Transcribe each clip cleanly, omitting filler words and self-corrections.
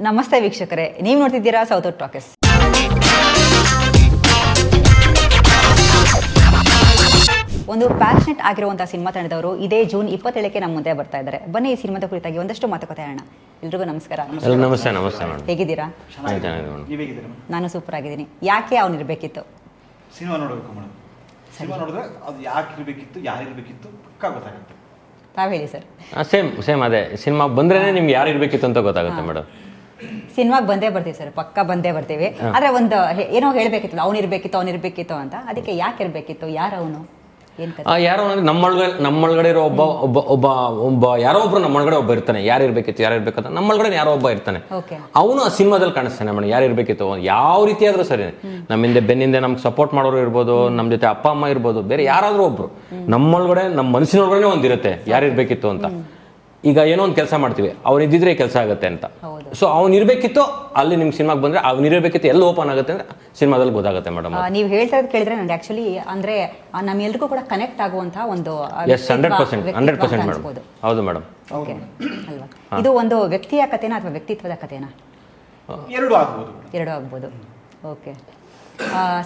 ನಮಸ್ತೆ ವೀಕ್ಷಕರೇ, ನೀವು ನೋಡ್ತಿದ್ದೀರಾ ಸೌತ್ ಔಟ್ ಟಾಕೀಸ್. ಒಂದು ಪ್ಯಾಷನೆಟ್ ಆಗಿರುವಂತಹ ಸಿನಿಮಾ ತಂಡದವರು ಇದೇ ಜೂನ್ 27ಕ್ಕೆ ನಮ್ಮ ಮುಂದೆ ಬರ್ತಾ ಇದ್ದಾರೆ. ಬನ್ನಿ ಈ ಸಿನಿಮಾದ ಕುರಿತಾಗಿ ಒಂದಷ್ಟು ಮಾತುಕತೆ ಹೇಳೋಣ. ಎಲ್ರಿಗೂ ನಮಸ್ಕಾರ. ನಮಸ್ತೆ. ನಮಸ್ತೆ ಮೇಡಮ್, ಹೇಗಿದ್ದೀರಾ? ನಾನು ಸೂಪರ್ ಆಗಿದ್ದೀನಿ. ಯಾಕೆ ಅವನಿರ್ಬೇಕಿತ್ತು? ಸಿನಿಮಾ ನೋಡಬೇಕು ಮೇಡಮ್. ಸಿನಿಮಾ ನೋಡಿದ್ರೆ ಅದು ಯಾಕೆ ಇರಬೇಕಿತ್ತು, ಯಾರು ಇರಬೇಕಿತ್ತು ಪಕ್ಕಾ ಗೊತ್ತಾಗುತ್ತೆ. ತಾವು ಹೇಳಿ ಸರ್. ಸೇಮ್ ಅದೇ ಸಿನಿಮಾ ಬಂದ್ರೇನೆ ನಿಮ್ಗೆ ಯಾರು ಇರ್ಬೇಕಿತ್ತು ಅಂತ ಗೊತ್ತಾಗುತ್ತೆ ಮೇಡಮ್. ಸಿನಿಮಾಗೆ ಬಂದೇ ಬರ್ತೀವಿ ಸರ್, ಪಕ್ಕ ಬಂದೇ ಬರ್ತೀವಿ. ಆದ್ರೆ ಒಂದು ಏನೋ ಹೇಳ್ಬೇಕಿತ್ತು, ಅವನಿರ್ಬೇಕಿತ್ತು ಅಂತ. ಅದಕ್ಕೆ ಯಾಕೆ ಇರ್ಬೇಕಿತ್ತು? ಯಾರು ಅವನು? ಯಾರೋ ಅಂದ್ರೆ ನಮ್ಮೊಳಗಡೆ ಇರೋ ಒಬ್ಬ ಯಾರೋ ಒಬ್ರು ನಮ್ಮೊಳಗಡೆ ಒಬ್ಬ ಇರ್ತಾನೆ. ಯಾರು ಇರ್ಬೇಕಂತ ನಮ್ಮೊಳಗಡೆ ಯಾರೋ ಒಬ್ಬ ಇರ್ತಾನೆ. ಅವನು ಆ ಸಿನಿಮಾದಲ್ಲಿ ಕಾಣಿಸ್ತಾನೆ ಮೇಡಮ್. ಯಾರು ಇರ್ಬೇಕಿತ್ತು, ಯಾವ ರೀತಿ ಆದ್ರೂ ಸರಿ, ನಮ್ಮಿಂದ ಬೆನ್ನಿಂದ ನಮ್ಗೆ ಸಪೋರ್ಟ್ ಮಾಡೋರು ಇರ್ಬೋದು, ನಮ್ಮ ಜೊತೆ ಅಪ್ಪ ಅಮ್ಮ ಇರ್ಬೋದು, ಬೇರೆ ಯಾರಾದ್ರೂ ಒಬ್ರು ನಮ್ಮೊಳಗಡೆ, ನಮ್ಮ ಮನಸ್ಸಿನೊಳಗಡೆ ಒಂದಿರುತ್ತೆ ಯಾರು ಇರ್ಬೇಕಿತ್ತು ಅಂತ. ಈಗ ಏನೋ ಒಂದು ಕೆಲಸ ಮಾಡ್ತೀವಿ, ಅವ್ನು ಇದ್ದಿದ್ರೆ ಕೆಲಸ ಆಗುತ್ತೆ ಅಂತ. ಸೊ ಅವ್ನು ಇರ್ಬೇಕಿತ್ತು, ಅಲ್ಲಿ ನಿಮ್ಗೆ ಸಿನಿಮಾಗೆ ಬಂದ್ರೆ ಅವ್ನು ಇರಬೇಕಿತ್ತು ಎಲ್ಲಿ ಓಪನ್ ಆಗುತ್ತೆ ಅಂದ್ರೆ ಸಿನಿಮಾದಲ್ಲಿ ಗೊತ್ತಾಗುತ್ತೆ ಮೇಡಮ್. ನೀವು ಹೇಳ್ತಾ ಇರೋದು ಕೇಳಿದ್ರೆ ನನಗೆ ಆಕ್ಚುಲಿ ಅಂದ್ರೆ ನಮ್ಮೆಲ್ರಿಗೂ ಕೂಡ ಕನೆಕ್ಟ್ ಆಗುವಂತಹ ಒಂದು 100% ಮೇಡಮ್. ಹೌದು ಮೇಡಮ್. ಅಲ್ವಾ? ಇದು ಒಂದು ವ್ಯಕ್ತಿಯ ಕಥೆನಾ ಅಥವಾ ವ್ಯಕ್ತಿತ್ವದ ಕಥೆನಾ? ಎರಡೂ ಆಗ್ಬೋದು. ಓಕೆ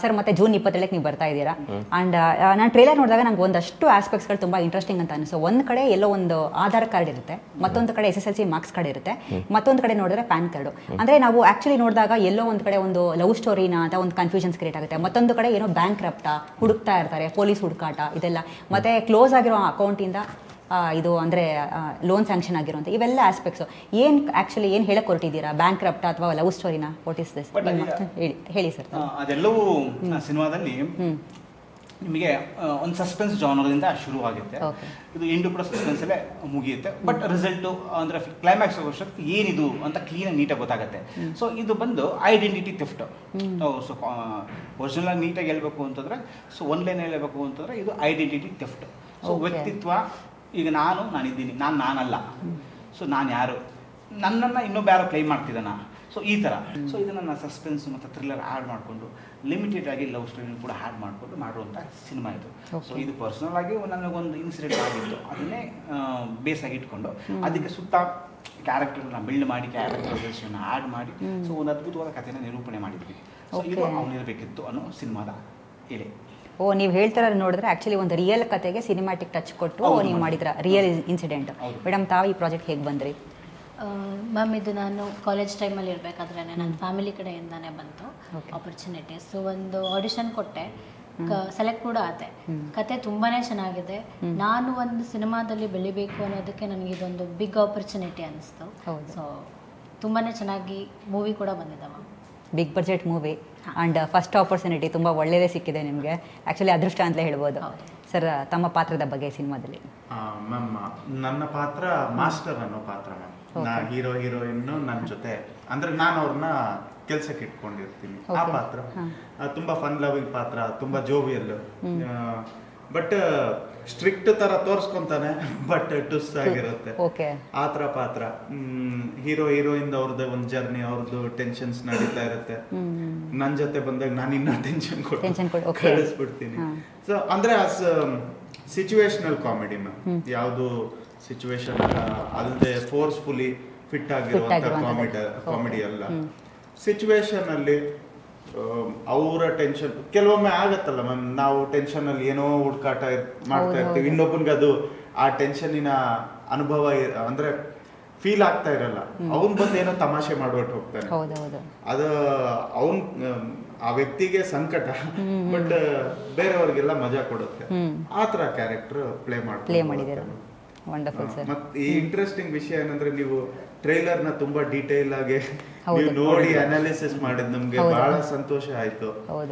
ಸರ್, ಮತ್ತೆ ಜೂನ್ 27ಕ್ಕೆ ನೀವು ಬರ್ತಾ ಇದ್ದೀರಾ. ಅಂಡ್ ನಾನು ಟ್ರೇಲರ್ ನೋಡಿದಾಗ ನಂಗೆ ಒಂದಷ್ಟು ಆಸ್ಪೆಕ್ಟ್ಸ್ಗಳು ತುಂಬ ಇಂಟ್ರೆಸ್ಟಿಂಗ್ ಅಂತ ಅನಿಸು. ಒಂದು ಕಡೆ ಎಲ್ಲೋ ಒಂದು ಆಧಾರ್ ಕಾರ್ಡ್ ಇರುತ್ತೆ, ಮತ್ತೊಂದು ಕಡೆ SSLC ಮಾರ್ಕ್ಸ್ ಕಾರ್ಡ್ ಇರುತ್ತೆ, ಮತ್ತೊಂದು ಕಡೆ ನೋಡಿದ್ರೆ ಪ್ಯಾನ್ ಕಾರ್ಡು. ಅಂದರೆ ನಾವು ಆ್ಯಕ್ಚುಲಿ ನೋಡಿದಾಗ ಎಲ್ಲೋ ಒಂದು ಕಡೆ ಒಂದು ಲವ್ ಸ್ಟೋರಿನ ಅಂತ ಒಂದು ಕನ್ಫ್ಯೂಷನ್ಸ್ ಕ್ರಿಯೇಟ್ ಆಗುತ್ತೆ. ಮತ್ತೊಂದು ಕಡೆ ಏನೋ ಬ್ಯಾಂಕ್ ರಪ್ಟ ಹುಡುಕ್ತಾ ಇರ್ತಾರೆ, ಪೊಲೀಸ್ ಹುಡುಕಾಟ ಇದೆಲ್ಲ, ಮತ್ತೆ ಕ್ಲೋಸ್ ಆಗಿರೋ ಅಕೌಂಟಿಂದ ಇದು ಅಂದರೆ ಲೋನ್ ಸ್ಯಾಂಕ್ಷನ್ ಆಗಿರುವಂಥ ಇವೆಲ್ಲ ಆಸ್ಪೆಕ್ಟ್ಸು. ಆ್ಯಕ್ಚುಲಿ ಏನು ಹೇಳಕ್ಕೆ ಹೊರಟಿದ್ದೀರಾ? ಬ್ಯಾಂಕ್ ರಪ್ಟ ಅಥವಾ ಲವ್ ಸ್ಟೋರಿನ? What is this? ಹೇಳಿ ಸರ್. ಅದೆಲ್ಲವೂ ಸಿನಿಮಾದಲ್ಲಿ ನಿಮಗೆ ಒಂದು ಸಸ್ಪೆನ್ಸ್ ಜಾನರ್ದಿಂದ ಶುರುವಾಗುತ್ತೆ. ಇದು ಎಂಟು ಕೂಡ ಸಸ್ಪೆನ್ಸಲ್ಲೇ ಮುಗಿಯುತ್ತೆ. ಬಟ್ ರಿಸಲ್ಟು ಅಂದರೆ ಕ್ಲೈಮ್ಯಾಕ್ಸ್ ವರ್ಷಕ್ಕೆ ಏನಿದು ಅಂತ ಕ್ಲೀನಾಗಿ ನೀಟಾಗಿ ಗೊತ್ತಾಗುತ್ತೆ. ಸೊ ಇದು ಬಂದು ಐಡೆಂಟಿಟಿ ಥೆಫ್ಟ್. ಸೊ ಒರಿಜಿನಲ್ ನೀಟಾಗಿ ಹೇಳ್ಬೇಕು ಅಂತಂದರೆ, ಸೊ ಒನ್ ಲೈನ್ ಹೇಳಬೇಕು ಅಂತಂದರೆ ಇದು ಐಡೆಂಟಿಟಿ ಥೆಫ್ಟ್. ಸೊ ವ್ಯಕ್ತಿತ್ವ, ಈಗ ನಾನಿದ್ದೀನಿ, ನಾನಲ್ಲ. ಸೊ ನಾನು ಯಾರು, ನನ್ನನ್ನು ಇನ್ನೊಬ್ಬ ಯಾರೋ ಕ್ಲೈಮ್ ಮಾಡ್ತಿದ್ದಾನ. ಸೊ ಈ ಥರ. ಸೊ ಇದನ್ನು ನಾನು ಸಸ್ಪೆನ್ಸ್ ಮತ್ತು ಥ್ರಿಲ್ಲರ್ ಆ್ಯಡ್ ಮಾಡಿಕೊಂಡು ಲಿಮಿಟೆಡ್ ಆಗಿ ಲವ್ ಸ್ಟೋರಿನ ಕೂಡ ಆ್ಯಡ್ ಮಾಡಿಕೊಂಡು ಮಾಡುವಂಥ ಸಿನಿಮಾ ಇದು. ಸೊ ಇದು ಪರ್ಸನಲ್ ಆಗಿ ನನಗೊಂದು ಇನ್ಸಿಡೆಂಟ್ ಆಗಿತ್ತು, ಅದನ್ನೇ ಬೇಸಾಗಿ ಇಟ್ಕೊಂಡು ಅದಕ್ಕೆ ಸುತ್ತ ಕ್ಯಾರೆಕ್ಟರ್ನ ಬಿಲ್ಡ್ ಮಾಡಿ, ಕ್ಯಾರೆಕ್ಟರೈಸೇಷನ್ ಆ್ಯಡ್ ಮಾಡಿ, ಸೊ ಒಂದು ಅದ್ಭುತವಾದ ಕಥೆನ ನಿರೂಪಣೆ ಮಾಡಿದ್ವಿ. ಸೊ ಇದು ಅವನಿರಬೇಕಿತ್ತು ಅನ್ನೋ ಸಿನಿಮಾದ ಎಲೆ. ನೀವು ಹೇಳ್ತಾರ ನೋಡಿದ್ರೆ ಆಕ್ಚುಲಿ ಒಂದು ರಿಯಲ್ ಕತೆಗೆ ಸಿನಿಮ್ಯಾಟಿಕ್ ಟಚ್ ಕೊಟ್ಟು ನೀವು ಮಾಡಿದ್ರ ರಿಯಲ್ ಇನ್ಸಿಡೆಂಟ್. ಮೇಡಮ್, ತಾವು ಈ ಪ್ರಾಜೆಕ್ಟ್ ಹೇಗೆ ಬಂದ್ರಿ? ಮ್ಯಾಮ್, ಇದು ನಾನು ಕಾಲೇಜ್ ಟೈಮಲ್ಲಿ ಇರಬೇಕಾದ್ರೆ ನನ್ನ ಫ್ಯಾಮಿಲಿ ಕಡೆಯಿಂದಾನೇ ಬಂತು ಆಪರ್ಚುನಿಟಿ. ಸೊ ಒಂದು ಆಡಿಷನ್ ಕೊಟ್ಟೆ, ಸೆಲೆಕ್ಟ್ ಕೂಡ ಆದೆ. ಕತೆ ತುಂಬಾ ಚೆನ್ನಾಗಿದೆ. ನಾನು ಒಂದು ಸಿನಿಮಾದಲ್ಲಿ ಬೆಳಿಬೇಕು ಅನ್ನೋದಕ್ಕೆ ನನಗೆ ಇದೊಂದು ಬಿಗ್ ಆಪರ್ಚುನಿಟಿ ಅನಿಸ್ತು. ಸೊ ತುಂಬಾ ಚೆನ್ನಾಗಿ ಮೂವಿ ಕೂಡ ಬಂದಿದೆ ma'am. Big budget movie and first opportunity ತುಂಬ ಒಳ್ಳೆಯದೇ ಸಿಕ್ಕಿದೆ ನಿಮಗೆ. ಆ್ಯಕ್ಚುಲಿ ಅದೃಷ್ಟ ಅಂತಲೇ ಹೇಳ್ಬೋದು. ಸರ್, ತಮ್ಮ ಪಾತ್ರದ ಬಗ್ಗೆ ಸಿನಿಮಾದಲ್ಲಿ? ಮ್ಯಾಮ್, ನನ್ನ ಪಾತ್ರ ಮಾಸ್ಟರ್ ಅನ್ನೋ ಪಾತ್ರ ಮ್ಯಾಮ್. ಹೀರೋಯಿನ್ನು ನನ್ನ ಜೊತೆ ಅಂದರೆ ನಾನು ಅವ್ರನ್ನ ಕೆಲ್ಸಕ್ಕೆ ಇಟ್ಕೊಂಡಿರ್ತೀನಿ. ಆ ಪಾತ್ರ ತುಂಬಾ ಫನ್ ಲವಿಂಗ್ ಪಾತ್ರ, ತುಂಬಾ ಜೋವಿಯಲ್, ಬಟ್ ಸ್ಟ್ರಿಕ್ಟ್ ತರ ತೋರ್ಸ್ಕೊಂತಾನೆ, ಬಟ್ ಟುಸ್ ಆಗಿರುತ್ತೆ ಆ ತರ ಪಾತ್ರ. ಹೀರೋಯಿನ್ ಅವ್ರದ್ದು ಒಂದು ಜರ್ನಿ, ಅವ್ರದ್ದು ಟೆನ್ಷನ್ಸ್ ನಡೀತಾ ಇರುತ್ತೆ. ನನ್ ಜೊತೆ ಬಂದಾಗ ನಾನು ಇನ್ನೂ ಟೆನ್ಷನ್ ಕಳಿಸ್ಬಿಡ್ತೀನಿ. ಸೊ ಅಂದ್ರೆ ಸಿಚುವೇಶನಲ್ ಕಾಮಿಡಿ ಮ್ಯಾಮ್. ಯಾವುದು ಸಿಚುವೇಶನ್ ಅಲ್ಲದೆ ಫೋರ್ಸ್ಫುಲಿ ಫಿಟ್ ಆಗಿರುವಂತ ಕಾಮಿಡಿ ಅಲ್ಲ. ಸಿಚುವೇಶನ್ ಅಲ್ಲಿ ಅವರ ಟೆನ್ಷನ್ ಕೆಲವೊಮ್ಮೆ ಆಗತ್ತಲ್ಲ ಮ್ಯಾಮ್, ನಾವು ಟೆನ್ಷನ್ ಅಲ್ಲಿ ಏನೋ ಹುಡುಕಾಟ ಮಾಡ್ತಾ ಇರ್ತೀವಿ, ಇನ್ನೊಬ್ಬನಿಗೆ ಅದು ಆ ಟೆನ್ಷನ್ನಿನ ಅನುಭವ ಅಂದ್ರೆ ಫೀಲ್ ಆಗ್ತಾ ಇರಲ್ಲ. ಅವನ್ ಬಂದು ಏನೋ ತಮಾಷೆ ಮಾಡ್ಬಿಟ್ಟು ಹೋಗ್ತಾನೆ, ಅದು ಅವನ್ ಆ ವ್ಯಕ್ತಿಗೆ ಸಂಕಟ, ಬಟ್ ಬೇರೆಯವ್ರಿಗೆಲ್ಲ ಮಜಾ ಕೊಡುತ್ತೆ. ಆ ತರ ಕ್ಯಾರೆಕ್ಟರ್ ಪ್ಲೇ ಮಾಡಿದ್ದಾರೆ. ಮತ್ತೆ ಈ ಇಂಟ್ರೆಸ್ಟಿಂಗ್ ವಿಷಯ ಏನಂದ್ರೆ, ನೀವು ಟ್ರೈಲರ್ ನ ತುಂಬಾ ಡೀಟೇಲ್ ಆಗಿ ನೀವು ನೋಡಿ ಅನಾಲಿಸಿಸ್ ಮಾಡಿದ್ ನಮ್ಗೆ ಬಹಳ ಸಂತೋಷ ಆಯ್ತು.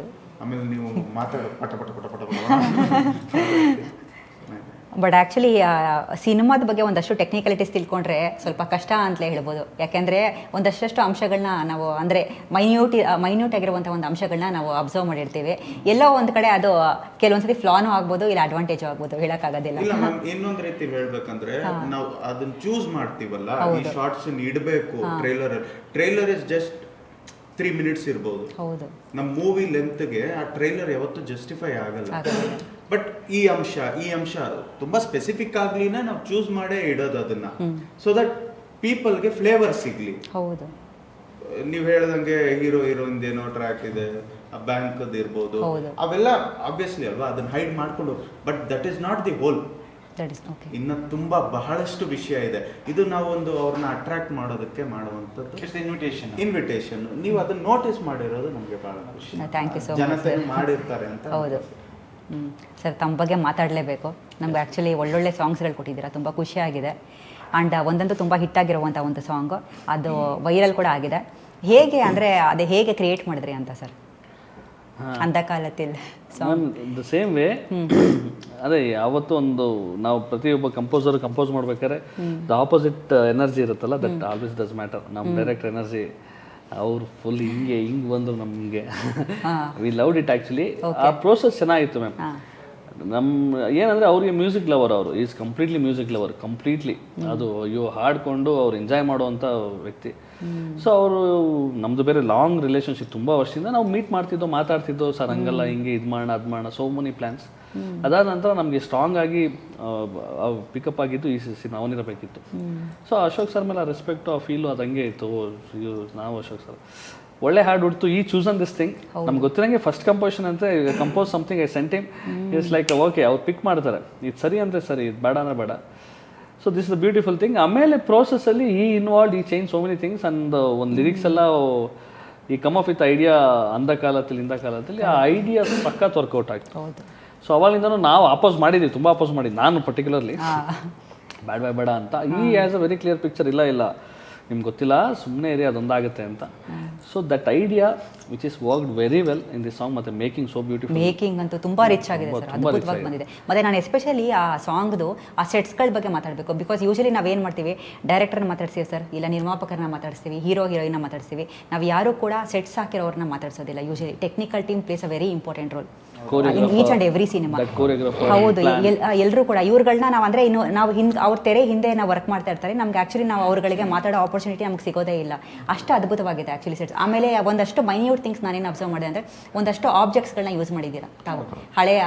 ಆಮೇಲೆ ನೀವು ಮಾತಾಡೋ ಪಟ ಪಟ ಪಟ ಪಟ ಬಟ್ ಆ್ಯಕ್ಚುಲಿ ಸಿನಿಮಾದ ಬಗ್ಗೆ ಒಂದಷ್ಟು ಟೆಕ್ನಿಕಲಿಟೀಸ್ ತಿಳ್ಕೊಂಡ್ರೆ ಸ್ವಲ್ಪ ಕಷ್ಟ ಅಂತಲೇ ಹೇಳ್ಬೋದು. ಯಾಕೆಂದರೆ ಒಂದಷ್ಟು ಅಂಶಗಳನ್ನ ನಾವು ಅಂದರೆ ಮೈನ್ಯೂಟ್ ಆಗಿರುವಂಥ ಒಂದು ಅಂಶಗಳನ್ನ ನಾವು ಅಬ್ಸರ್ವ್ ಮಾಡಿರ್ತೀವಿ. ಎಲ್ಲೋ ಒಂದು ಕಡೆ ಅದು ಕೆಲವೊಂದ್ಸತಿ ಫ್ಲಾನು ಆಗ್ಬೋದು, ಇಲ್ಲ ಅಡ್ವಾಂಟೇಜ್ ಆಗ್ಬೋದು, ಹೇಳಕ್ಕಾಗೋದಿಲ್ಲ. ಇನ್ನೊಂದು ರೀತಿ ಹೇಳ್ಬೇಕಂದ್ರೆ, ನಾವು ಅದನ್ನ ಚೂಸ್ ಮಾಡ್ತೀವಲ್ಲ, ಈ ಶಾರ್ಟ್ಸ್ ಇಡಬೇಕು ಟ್ರೈಲರ್ ಇಸ್ ಜಸ್ಟ್ 3 minutes ಇರ್ಬೋದು. ನಮ್ಮ ಮೂವಿ ಲೆಂತ್ಗೆ ಆ ಟ್ರೈಲರ್ ಯಾವತ್ತೂ ಜಸ್ಟಿಫೈ ಆಗಲ್ಲ. ಬಟ್ ಈ ಅಂಶ ತುಂಬಾ ಸ್ಪೆಸಿಫಿಕ್ ಆಗ್ಲಿನ ನಾವು ಚೂಸ್ ಮಾಡೇ ಇಡೋದು ಅದನ್ನ, ಸೊ ದಟ್ ಪೀಪಲ್ಗೆ ಫ್ಲೇವರ್ ಸಿಗ್ಲಿ. ನೀವ್ ಹೇಳ್ದಂಗೆ ಹೀರೋ ಹೀರೋಯಿನ್ ಏನೋ ಟ್ರ್ಯಾಕ್ ಇದೆ, ಬ್ಯಾಂಕ್ ಇರ್ಬೋದು, ಹೌದು. ಅವೆಲ್ಲ ಆಬ್ವಿಯಸ್ಲಿ ಅಲ್ವಾ ಅದನ್ನ ಹೈಡ್ ಮಾಡ್ಕೊಂಡು, but that is not the whole. Okay. ಇನ್ನ ತುಂಬಾ ಬಹಳಷ್ಟು ವಿಷಯ ಇದೆ. ಇದು ನಾವೊಂದು ಅವ್ರನ್ನ ಅಟ್ರಾಕ್ಟ್ ಮಾಡೋದಕ್ಕೆ ಮಾಡುವಂಥದ್ದು ಇನ್ವಿಟೇಷನ್. ನೀವು ಅದನ್ನ ನೋಟಿಸ್ ಮಾಡಿರೋದು ನಮ್ಗೆ ಬಹಳ ಖುಷಿ. Thank you so much. ಜನತೆ ಮಾಡಿರ್ತಾರೆ ಅಂತ. ಹೌದು. ಸರ್, ತಮ್ಮ ಬಗ್ಗೆ ಮಾತಾಡಲೇಬೇಕು. ನಮ್ಗೆ ಆ್ಯಕ್ಚುಲಿ ಒಳ್ಳೊಳ್ಳೆ ಸಾಂಗ್ಸ್ಗಳು ಕೊಟ್ಟಿದ್ದೀರಾ, ತುಂಬ ಖುಷಿಯಾಗಿದೆ. ಆ್ಯಂಡ್ ಒಂದಂತೂ ತುಂಬ ಹಿಟ್ಟಾಗಿರುವಂಥ ಒಂದು ಸಾಂಗು, ಅದು ವೈರಲ್ ಕೂಡ ಆಗಿದೆ. ಹೇಗೆ ಅಂದರೆ ಅದು ಹೇಗೆ ಕ್ರಿಯೇಟ್ ಮಾಡಿದ್ರಿ ಅಂತ ಸರ್? ಅಂಧಕಾಲത്തിൽ ದ ಸೇಮ್ ವೇ. ಅದೇ ಯಾವತ್ತೂ ಒಂದು ನಾವು ಪ್ರತಿಯೊಬ್ಬ ಕಂಪೋಸರ್ ಕಂಪೋಸ್ ಮಾಡ್ಬೇಕಾದ್ರೆ ದ ಆಪೋಸಿಟ್ ಎನರ್ಜಿ ಇರುತ್ತಲ್ಲ, ದಟ್ ಆಲ್ವೇಸ್ ಡಸ್ ಮ್ಯಾಟರ್. ನಮ್ಮ ಡೈರೆಕ್ಟರ್ ಎನರ್ಜಿ ಅವ್ರು ಫುಲ್ ಹಿಂಗೆ ಬಂದರು ನಮಗೆ. We loved it actually. ಆ ಪ್ರೋಸೆಸ್ ಚೆನ್ನಾಗಿತ್ತು ಮ್ಯಾಮ್. ಏನಂದರೆ ಅವ್ರಿಗೆ ಮ್ಯೂಸಿಕ್ ಲವರ್, ಅವರು is completely music lover, completely. ಅದು ಹಾಡ್ಕೊಂಡು ಅವ್ರು ಎಂಜಾಯ್ ಮಾಡುವಂಥ ವ್ಯಕ್ತಿ. ಸೊ ಅವರು ನಮ್ಮದು ಬೇರೆ ಲಾಂಗ್ ರಿಲೇಷನ್ಶಿಪ್, ತುಂಬ ವರ್ಷದಿಂದ ನಾವು ಮೀಟ್ ಮಾಡ್ತಿದ್ದೋ ಮಾತಾಡ್ತಿದ್ದೋ, ಸರ್ ಹಂಗಲ್ಲ ಹಿಂಗೆ ಇದು ಮಾಡೋಣ ಅದು ಮಾಡೋಣ, ಸೋ ಮೆನಿ ಪ್ಲ್ಯಾನ್ಸ್. ಅದಾದ ನಂತರ ನಮಗೆ ಸ್ಟ್ರಾಂಗ್ ಆಗಿ ಪಿಕಪ್ ಆಗಿದ್ದು ಈ ನಾವನಿರಬೇಕಿತ್ತು. ಸೊ ಅಶೋಕ್ ಸರ್ ಮೇಲೆ ರೆಸ್ಪೆಕ್ಟು, ಆ ಫೀಲು ಅದು ಹಂಗೆ ಇತ್ತು. ನಾವು ಅಶೋಕ್ ಸರ್ ಒಳ್ಳೆ ಹಾಡು ಹುಡ್ತು, ಈ ಚೂಸನ್ ದಿಸ್ ಥಿಂಗ್. ನಮ್ಗೆ ಗೊತ್ತಿರಂಗೆ ಫಸ್ಟ್ ಕಂಪೋಸಿಷನ್ ಅಂತ compose something I sent him. It's like okay, ಅವ್ರು ಪಿಕ್ ಮಾಡ್ತಾರೆ, ಇದು ಸರಿ ಅಂದರೆ ಸರಿ, ಇದು ಬೇಡ ಅಂದರೆ ಬೇಡ. So this is the beautiful thing. ಆಮೇಲೆ ಪ್ರೋಸೆಸ್ಸಲ್ಲಿ ಈ ಇನ್ವಾಲ್ವ್, ಈ change so many things. And ಒಂದು ಲಿರಿಕ್ಸ್ ಎಲ್ಲ ಈ ಕಮ್ ಆಫ್ ವಿತ್ ಐಡಿಯಾ ಅಂಧಕಾಲದಲ್ಲಿ ಆ ಐಡಿಯಾ ಸಖತ್ ವರ್ಕೌಟ್ ಆಗ್ತದೆ. ಸೊ ಅವಾಗಿಂದನೂ ನಾವು ಅಪೋಸ್ ಮಾಡಿದ್ದೀವಿ, ತುಂಬ ಅಪೋಸ್ ಮಾಡಿದ್ವಿ, ನಾನು ಪರ್ಟಿಕ್ಯುಲರ್ಲಿ ಬೇಡ ಅಂತ. ಈ as a very clear picture, ಇಲ್ಲ ನಿಮ್ಗೆ ಗೊತ್ತಿಲ್ಲ, ಸುಮ್ಮನೆ ಏರಿಯಾ ಅದೊಂದಾಗುತ್ತೆ ಅಂತ. So that idea which is worked very well in this song. ಮತ್ತೆ ಮೇಕಿಂಗ್ ಸೋ ಬ್ಯೂಟಿಫುಲ್. ಮೇಕಿಂಗ್ ಅಂತೂ ತುಂಬ ರಿಚ್ ಆಗಿದೆ ಸರ್, ಅದ್ಭುತವಾಗಿ ಬಂದಿದೆ. ಮತ್ತು ನಾನು ಎಸ್ಪೆಷಲಿ ಆ ಸಾಂಗ್ದು ಆ ಸೆಟ್ಸ್ಗಳ ಬಗ್ಗೆ ಮಾತಾಡಬೇಕು. ಬಿಕಾಸ್ ಯೂಶಲಿ ನಾವೇನು ಮಾಡ್ತೀವಿ, ಡೈರೆಕ್ಟರ್ನ ಮಾತಾಡ್ತೀವಿ ಸರ್, ಇಲ್ಲ ನಿರ್ಮಾಪಕರನ್ನ ಮಾತಾಡ್ತೀವಿ, ಹೀರೋಯಿನ್ನ ಮಾತಾಡ್ತೀವಿ. ನಾವು ಯಾರೂ ಕೂಡ ಸೆಟ್ಸ್ ಹಾಕಿರೋರನ್ನ ಮಾತಾಡ್ಸೋದಿಲ್ಲ. Usually technical team plays a very important role in each and every cinema. ಹೌದು, ಎಲ್ಲರೂ ಕೂಡ ಇವ್ರುಗಳನ್ನ ನಾವು ಅಂದರೆ ಇನ್ನು ನಾವು ಅವ್ರ ತೆರೆ ಹಿಂದೆ ನಾವು ವರ್ಕ್ ಮಾಡ್ತಾ ಇರ್ತಾರೆ. ನಮ್ಗೆ ಆ್ಯಕ್ಚುಲಿ ನಾವು ಅವ್ರುಗಳಿಗೆ ಮಾತಾಡೋ ಆಪರ್ಚುನಿಟಿ ನಮ್ಗೆ ಸಿಗೋದೇ ಇಲ್ಲ. ಅಷ್ಟು ಅದ್ಭುತವಾಗಿದೆ ಆ್ಯಕ್ಚುಲಿ ಸೆಟ್ಸ್. ಆಮೇಲೆ ಒಂದಷ್ಟು ಮೈನ್ಯೂಟ್ ಥಿಂಗ್ಸ್ ನಾನೇನು ಅಬ್ಸರ್ವ್ ಮಾಡಿದೆ ಅಂದರೆ, ಒಂದಷ್ಟು ಆಬ್ಜೆಕ್ಟ್ಸ್ಗಳನ್ನ ಯೂಸ್ ಮಾಡಿದ್ದೀರಾ ತಾವು. ಹಳೆಯ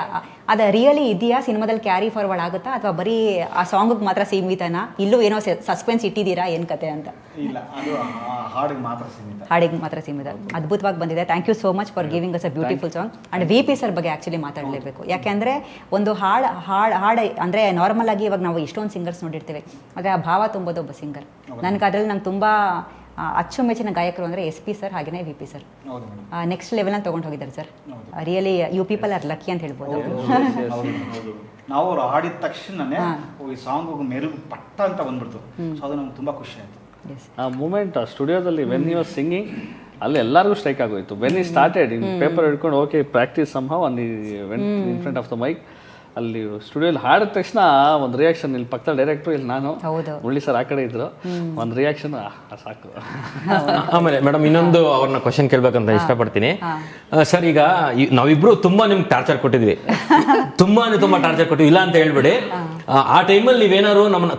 ಅದು ರಿಯಲಿ ಇದೆಯಾ, ಸಿನಿಮಾದಲ್ಲಿ ಕ್ಯಾರಿ ಫಾರ್ವರ್ಡ್ ಆಗುತ್ತಾ, ಅಥವಾ ಬರೀ ಆ ಸಾಂಗಿಗೆ ಮಾತ್ರ ಸೀಮಿತನಾ, ಇಲ್ಲೂ ಏನೋ ಸಸ್ಪೆನ್ಸ್ ಇಟ್ಟಿದ್ದೀರಾ ಏನು ಕತೆ ಅಂತ? ಇಲ್ಲ, ಅದು ಹಾಡಿಗೆ ಮಾತ್ರ ಸೀಮಿತ. ಅದ್ಭುತವಾಗಿ ಬಂದಿದೆ. Thank you so much for giving us a beautiful song. And V P sir ಬಗ್ಗೆ ಆ್ಯಕ್ಚುಲಿ ಮಾತಾಡಲೇಬೇಕು. ಯಾಕೆಂದರೆ ಒಂದು ಹಾಡು ಅಂದರೆ ನಾರ್ಮಲ್ ಆಗಿ ಇವಾಗ ನಾವು ಎಷ್ಟೊಂದು ಸಿಂಗರ್ಸ್ ನೋಡಿರ್ತೀವಿ, ಆದರೆ ಆ ಭಾವ ತುಂಬೋದು ಒಬ್ಬ ಸಿಂಗರ್. ನನಗೆ ಅದರಲ್ಲಿ ನಂಗೆ ತುಂಬ ಅಚ್ಚುಮೆಚ್ಚಿನ ಗಾಯಕರು ಅಂದರೆ ಎಸ್ ಪಿ ಸರ್, ಹಾಗೆಯೇ ವಿ ಪಿ ಸರ್. ನೆಕ್ಸ್ಟ್ ಲೆವೆಲಲ್ಲಿ ತೊಗೊಂಡು ಹೋಗಿದ್ದಾರೆ sir. Really you people are lucky ಅಂತ ಹೇಳ್ಬೋದು. ನಾವು ಅವ್ರು ಹಾಡಿದ ತಕ್ಷಣನೇ ಈ ಸಾಂಗ್ ಮೆರುಗು ಪಟ್ಟ ಅಂತ ಬಂದ್ಬಿಡ್ತು. ಸೊ ಅದು ನಮ್ಗೆ ತುಂಬ ಖುಷಿ ಆಯಿತು. ಆ ಮೂಮೆಂಟ್ ಸ್ಟುಡಿಯೋದಲ್ಲಿ ವೆನ್ ಯು ವಾಸ್ ಸಿಂಗಿಂಗ್, ಅಲ್ಲಿ ಎಲ್ಲರಿಗೂ ಸ್ಟ್ರೈಕ್ ಆಗೋಯ್ತು. When he started in paper ಹಿಡ್ಕೊಂಡು ಓಕೆ ಪ್ರಾಕ್ಟೀಸ್ ಸಮ್ ಹೌ ಅಲ್ಲಿ went in front of the mic. ಅಲ್ಲಿ ಸ್ಟುಡಿಯೋಲಿ ಹಾಡಿದ ತಕ್ಷಣ ಒಂದು ರಿಯಾಕ್ಷನ್, ಇಲ್ಲಿ ಪಕ್ಕದ ಡೈರೆಕ್ಟ್ರು, ಇಲ್ಲಿ ನಾನು, ಮುರಳಿ ಸರ್ ಆ ಕಡೆ ಇದ್ರು, ಒಂದು ರಿಯಾಕ್ಷನ್ ಸಾಕು. ಆಮೇಲೆ ಮೇಡಮ್ ಇನ್ನೊಂದು ಅವ್ರನ್ನ ಕ್ವಶನ್ ಕೇಳ್ಬೇಕಂತ ಇಷ್ಟಪಡ್ತೀನಿ ಸರ್. ಈಗ ನಾವಿಬ್ರು ತುಂಬಾ ನಿಮ್ಗೆ ಟಾರ್ಚರ್ ಕೊಟ್ಟಿದ್ವಿ, ತುಂಬಾ ಟಾರ್ಚರ್ ಕೊಟ್ಟಿವಿ, ಇಲ್ಲ ಅಂತ ಹೇಳ್ಬೇಡಿ. ಆ ಟೈಮಲ್ಲಿ ನೀವೇನಾರು ನಮ್ಮನ್ನ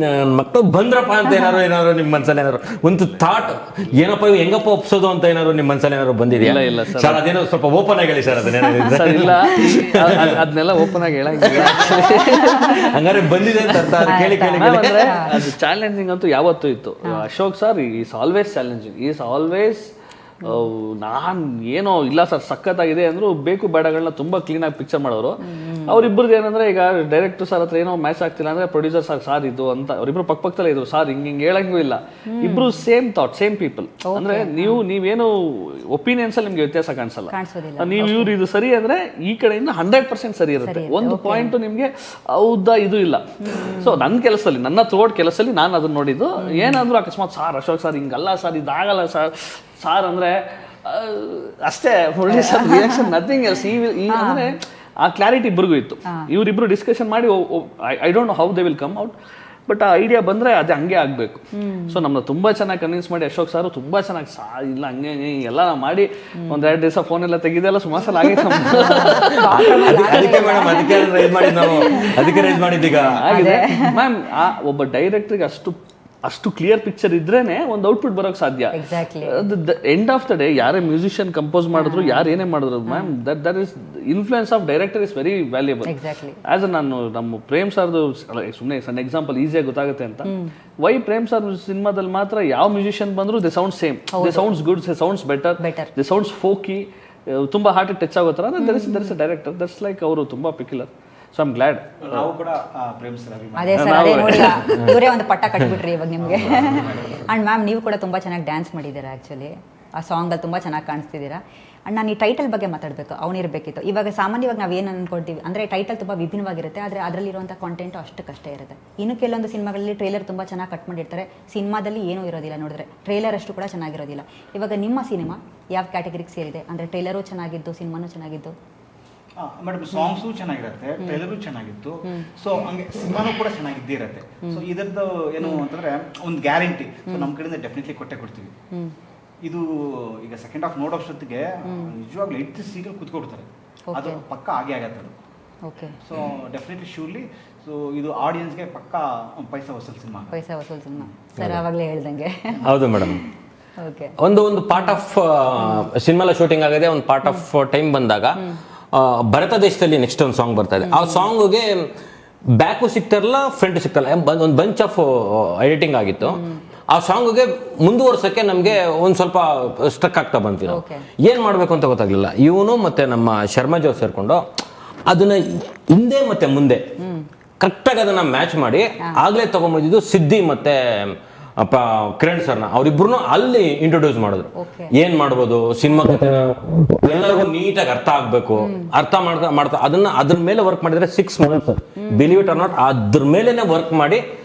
ನನ್ನ ಮಕ್ಕಳು ಬಂದ್ರಪ್ಪ ಅಂತ ಏನಾರು ನಿಮ್ಮ ಮನ್ಸಲ್ಲಿ ಏನಾರು ಒಂದು ಥಾಟ್, ಏನಪ್ಪ ಇವು ಹೆಂಗಪ್ಪ ಒಪ್ಸೋದು ಅಂತ ಏನಾರು ನಿಮ್ಮ ಮನ್ಸಲ್ಲಿ ಏನಾರು ಬಂದಿದೆಯಾ? ಇಲ್ಲ ಸರ್, ಅದೇನೋ ಸ್ವಲ್ಪ ಓಪನ್ ಆಗಿ ಹೇಳಿ ಸರ್. ಇಲ್ಲ, ಅದನ್ನೆಲ್ಲ ಓಪನ್ ಆಗಿ ಹೇಳಂಗಿಲ್ಲ. ಹಂಗಾರೆ ಬಂದಿದೆ ಅಂತ ಕೇಳಿ. ಅದು ಚಾಲೆಂಜಿಂಗ್ ಅಂತೂ ಯಾವತ್ತೂ ಇತ್ತು. Ashok sir is always challenging, is always. ನಾನು ಏನೋ ಇಲ್ಲ ಸರ್ ಸಖತ್ತಾಗಿದೆ ಅಂದ್ರು ಬೇಕು ಬೇಡಗಳನ್ನ ತುಂಬಾ ಕ್ಲೀನಾಗಿ ಪಿಕ್ಚರ್ ಮಾಡೋರು. ಅವ್ರಿಬ್ರದ್ದು ಏನಂದ್ರೆ, ಈಗ ಡೈರೆಕ್ಟರ್ ಸರ್ ಹತ್ರ ಏನೋ ಮ್ಯಾಚ್ ಆಗ್ತಿಲ್ಲ ಅಂದ್ರೆ ಪ್ರೊಡ್ಯೂಸರ್ ಸಾರ್ ಇದು ಅಂತ ಅವ್ರಿಬ್ರು ಪಕ್ಕದಲ್ಲೇ ಇದ್ರು. ಸಾರ್ ಹಿಂಗೆ ಹೇಳಂಗೂ ಇಲ್ಲ, ಇಬ್ರು ಸೇಮ್ ಥಾಟ್, ಸೇಮ್ ಪೀಪಲ್. ಅಂದ್ರೆ ನೀವೇನು ಒಪಿನಿಯನ್ಸ್ ಅಲ್ಲಿ ನಿಮ್ಗೆ ವ್ಯತ್ಯಾಸ ಕಾಣಿಸಲ್ಲ. ನೀವು ಇವ್ರು ಇದು ಸರಿ ಅಂದ್ರೆ ಈ ಕಡೆಯಿಂದ 100% ಸರಿ ಇರುತ್ತೆ. ಒಂದು ಪಾಯಿಂಟ್ ನಿಮ್ಗೆ ಹೌದಾ ಇದು ಇಲ್ಲ. ಸೊ ನನ್ನ ಕೆಲಸದಲ್ಲಿ, ನನ್ನ ಥ್ರೋಟ್ ಕೆಲಸದಲ್ಲಿ ನಾನು ಅದನ್ನ ನೋಡಿದ್ದು. ಏನಾದ್ರು ಅಕಸ್ಮಾತ್ ಸಾರ್ ಅಶೋಕ್ ಸರ್ ಹಿಂಗಲ್ಲ ಸರ್, ಇದಾಗಲ್ಲ ಸಾರ್ ಅಂದ್ರೆ ಅಷ್ಟೇ. Murali sir reaction nothing else. ಈ ಅಂದ್ರೆ ಆ ಕ್ಲಾರಿಟಿ ಇಬ್ಬರಿಗೂ ಇತ್ತು. ಇವರಿಬ್ರು ಡಿಸ್ಕಷನ್ ಮಾಡಿ I don't know how they will come out, but ಆ ಐಡಿಯಾ ಬಂದ್ರೆ ಅದೇ ಹಂಗೆ ಆಗ್ಬೇಕು. ಸೊ ನಮ್ಮನ್ನ ತುಂಬಾ ಚೆನ್ನಾಗಿ ಕನ್ವಿನ್ಸ್ ಮಾಡಿ ಅಶೋಕ್ ಸರ್ ತುಂಬಾ ಚೆನ್ನಾಗಿ ಇಲ್ಲ ಹಂಗೆ ಎಲ್ಲ ಮಾಡಿ ಒಂದೆರಡು ದಿವಸ ಫೋನ್ ಎಲ್ಲ ತೆಗಿದೆಲ್ಲ ಸುಮಾರು ಸಲ ಆಗೈತೆ. ಅದಕ್ಕೆ ರೈಸ್ ಮಾಡಿದ್ದೀಗ ಆಗಿದೆ ಮ್ಯಾಮ್. ಆ ಒಬ್ಬ ಡೈರೆಕ್ಟ್ರಿಗೆ ಅಷ್ಟು ಅಷ್ಟು ಕ್ಲಿಯರ್ ಪಿಕ್ಚರ್ ಇದ್ರೇನೆ ಒಂದು ಔಟ್ಪುಟ್ ಬರೋಕೆ ಸಾಧ್ಯ. Exactly end of the day ಯಾರೇ ಮ್ಯೂಸಿಷಿಯನ್ ಕಂಪೋಸ್ ಮಾಡಿದ್ರು, ಯಾರು ಏನೇ ಮಾಡಿದ್ರು ma'am, that is influence of director is very valuable. Exactly as ನಾನು ನಮ್ಮ ಪ್ರೇಮ್ ಸರ್ದು ಸುಮ್ಮನೆ ಸಣ್ಣ ಎಕ್ಸಾಂಪಲ್ ಈಸಿಯಾಗಿ ಗೊತ್ತಾಗುತ್ತೆ ಅಂತ, ವೈ ಪ್ರೇಮ್ ಸರ್ ಸಿನಿಮಾದಲ್ಲಿ ಮಾತ್ರ ಯಾವ ಮ್ಯೂಸಿಷಿಯನ್ ಬಂದ್ರು they sound same, they sounds good, they sounds better, they sounds folky, ತುಂಬಾ ಹಾರ್ಟ್ ಟಚ್ ಆಗೋ ಥರ. There is a director that's like ಅವರು ತುಂಬಾ ಪಿಕ್ಯುಲರ್. So I'm glad. ನಾವು ಕೂಡ ಪ್ರೇಮ್ ಸರ್ ಅಭಿಮಾನಿ. ಅದೇ ಸರ್, ಅದೇ ನೋಡಿ ಇವರೇ ಒಂದು ಪಟ್ಟ ಕಟ್ಬಿಟ್ರಿ ಇವಾಗ ನಿಮಗೆ. ಆ್ಯಂಡ್ ಮ್ಯಾಮ್ ನೀವು ಕೂಡ ತುಂಬ ಚೆನ್ನಾಗಿ ಡ್ಯಾನ್ಸ್ ಮಾಡಿದ್ದೀರಾ. ಆ್ಯಕ್ಚುಲಿ ಆ ಸಾಂಗಲ್ಲಿ ತುಂಬ ಚೆನ್ನಾಗಿ ಕಾಣಿಸ್ತಿದ್ದೀರಾ. ಆ್ಯಂಡ್ ನಾನು ಈ ಟೈಟಲ್ ಬಗ್ಗೆ ಮಾತಾಡಬೇಕು, ಅವನಿರಬೇಕಿತ್ತು. ಇವಾಗ ಸಾಮಾನ್ಯವಾಗಿ ನಾವು ಏನು ಅಂದ್ಕೊಳ್ತೀವಿ ಅಂದರೆ ಟೈಟಲ್ ತುಂಬ ವಿಭಿನ್ನವಾಗಿರುತ್ತೆ, ಆದರೆ ಅದರಲ್ಲಿರುವಂಥ ಕಾಂಟೆಂಟು ಅಷ್ಟಕ್ಕಷ್ಟೇ ಇರುತ್ತೆ. ಇನ್ನು ಕೆಲವೊಂದು ಸಿನಿಮಾಗಳಲ್ಲಿ ಟ್ರೇಲರ್ ತುಂಬ ಚೆನ್ನಾಗಿ ಕಟ್ ಮಾಡಿರ್ತಾರೆ, ಸಿನಿಮಾದಲ್ಲಿ ಏನೂ ಇರೋದಿಲ್ಲ, ನೋಡಿದ್ರೆ ಟ್ರೇಲರ್ ಅಷ್ಟು ಕೂಡ ಚೆನ್ನಾಗಿರೋದಿಲ್ಲ. ಇವಾಗ ನಿಮ್ಮ ಸಿನಿಮಾ ಯಾವ ಕ್ಯಾಟಗರಿಗೆ ಸೇರಿದೆ? ಅಂದರೆ ಟ್ರೇಲರು ಚೆನ್ನಾಗಿದ್ದು, ಸಿನಿಮಾನೂ ಚೆನ್ನಾಗಿದ್ದು? ಮೇಡಮ್ ಸಾಂಗ್ಸು ಚೆನ್ನಾಗಿರುತ್ತೆ, ಟ್ರೈಲರು ಚೆನ್ನಾಗಿತ್ತು, ಸೊ ಹಂಗೆ ಸಿನಿಮಾನು ಕೂಡ ಚೆನ್ನಾಗಿದ್ದೇ ಇರುತ್ತೆ. ಸೊ ಇದರದ್ದು ಏನು ಅಂತಂದ್ರೆ ಒಂದು ಗ್ಯಾರಂಟಿ, ಸೊ ನಮ್ಮ ಕಡೆಯಿಂದ ಡೆಫಿನೆಟ್ಲಿ ಕೊಡ್ತೀವಿ. ಇದು ಈಗ ಸೆಕೆಂಡ್ ಹಾಫ್ ನೋಡೋಷ್ಟೊತ್ತಿಗೆ ನಿಜವಾಗ್ಲೂ 8 ಸೀಟಲ್ಲಿ ಕೂತ್ಕೊಡ್ತಾರೆ, ಅದು ಪಕ್ಕ ಆಗೇ ಆಗತ್ತೆ ಅದು. Okay. So definitely surely so ಇದು ಆಡಿಯನ್ಸ್ಗೆ ಪಕ್ಕ ಪೈಸಾ ವಸೂಲ್ ಸಿನಿಮಾ. ಸರ್ ಆವಾಗಲೇ ಹೇಳ್ದಂಗೆ. ಹೌದು ಮೇಡಮ್. ಓಕೆ. ಒಂದು ಪಾರ್ಟ್ ಆಫ್ ಸಿನಿಮಾ ಶೂಟಿಂಗ್ ಆಗಿದೆ, ಒಂದು ಪಾರ್ಟ್ ಆಫ್ ಟೈಮ್ ಬಂದಾಗ ಭಾರತ ದೇಶದಲ್ಲಿ ನೆಕ್ಸ್ಟ್ ಒಂದು ಸಾಂಗ್ ಬರ್ತಾ ಇದೆ. ಆ ಸಾಂಗ್ಗೆ ಬ್ಯಾಕು ಸಿಗ್ತಾರಲ್ಲ, ಫ್ರಂಟ್ ಸಿಗ್ತಾರಲ್ಲ, ಒಂದು ಬಂಚ್ ಆಫ್ ಎಡಿಟಿಂಗ್ ಆಗಿತ್ತು. ಆ ಸಾಂಗ್ಗೆ ಮುಂದುವರ್ಸಕ್ಕೆ ನಮಗೆ ಒಂದು ಸ್ವಲ್ಪ ಸ್ಟ್ರಕ್ ಆಗ್ತಾ ಬಂತು. ನಾವು ಏನು ಮಾಡಬೇಕು ಅಂತ ಗೊತ್ತಾಗ್ಲಿಲ್ಲ. ಇವನು ಮತ್ತೆ ನಮ್ಮ ಶರ್ಮಾಜಿ ಅವ್ರು ಸೇರ್ಕೊಂಡು ಅದನ್ನ ಹಿಂದೆ ಮತ್ತೆ ಮುಂದೆ ಕರೆಕ್ಟಾಗಿ ಅದನ್ನ ಮ್ಯಾಚ್ ಮಾಡಿ ಆಗ್ಲೇ ತಗೊಂಬಂದಿದ್ದು ಸಿದ್ದಿ ಮತ್ತೆ ಕಿರಣ್ ಸರ್ನ ಅವರಿಬ್ರು ಅಲ್ಲಿ ಇಂಟ್ರೊಡ್ಯೂಸ್ ಮಾಡಿದ್ರು. ಏನ್ ಮಾಡ್ಬೋದು ಸಿನಿಮಾ ಕಥೆ ಎಲ್ಲರಿಗೂ ನೀಟಾಗಿ ಅರ್ಥ ಆಗ್ಬೇಕು, ಅರ್ಥ ಮಾಡ್ತಾ ಅದ್ರ ಮೇಲೆ ವರ್ಕ್ ಮಾಡಿದ್ರೆ 6 months, believe it or not, ಅದ್ರ ಮೇಲೆನೆ ವರ್ಕ್ ಮಾಡಿ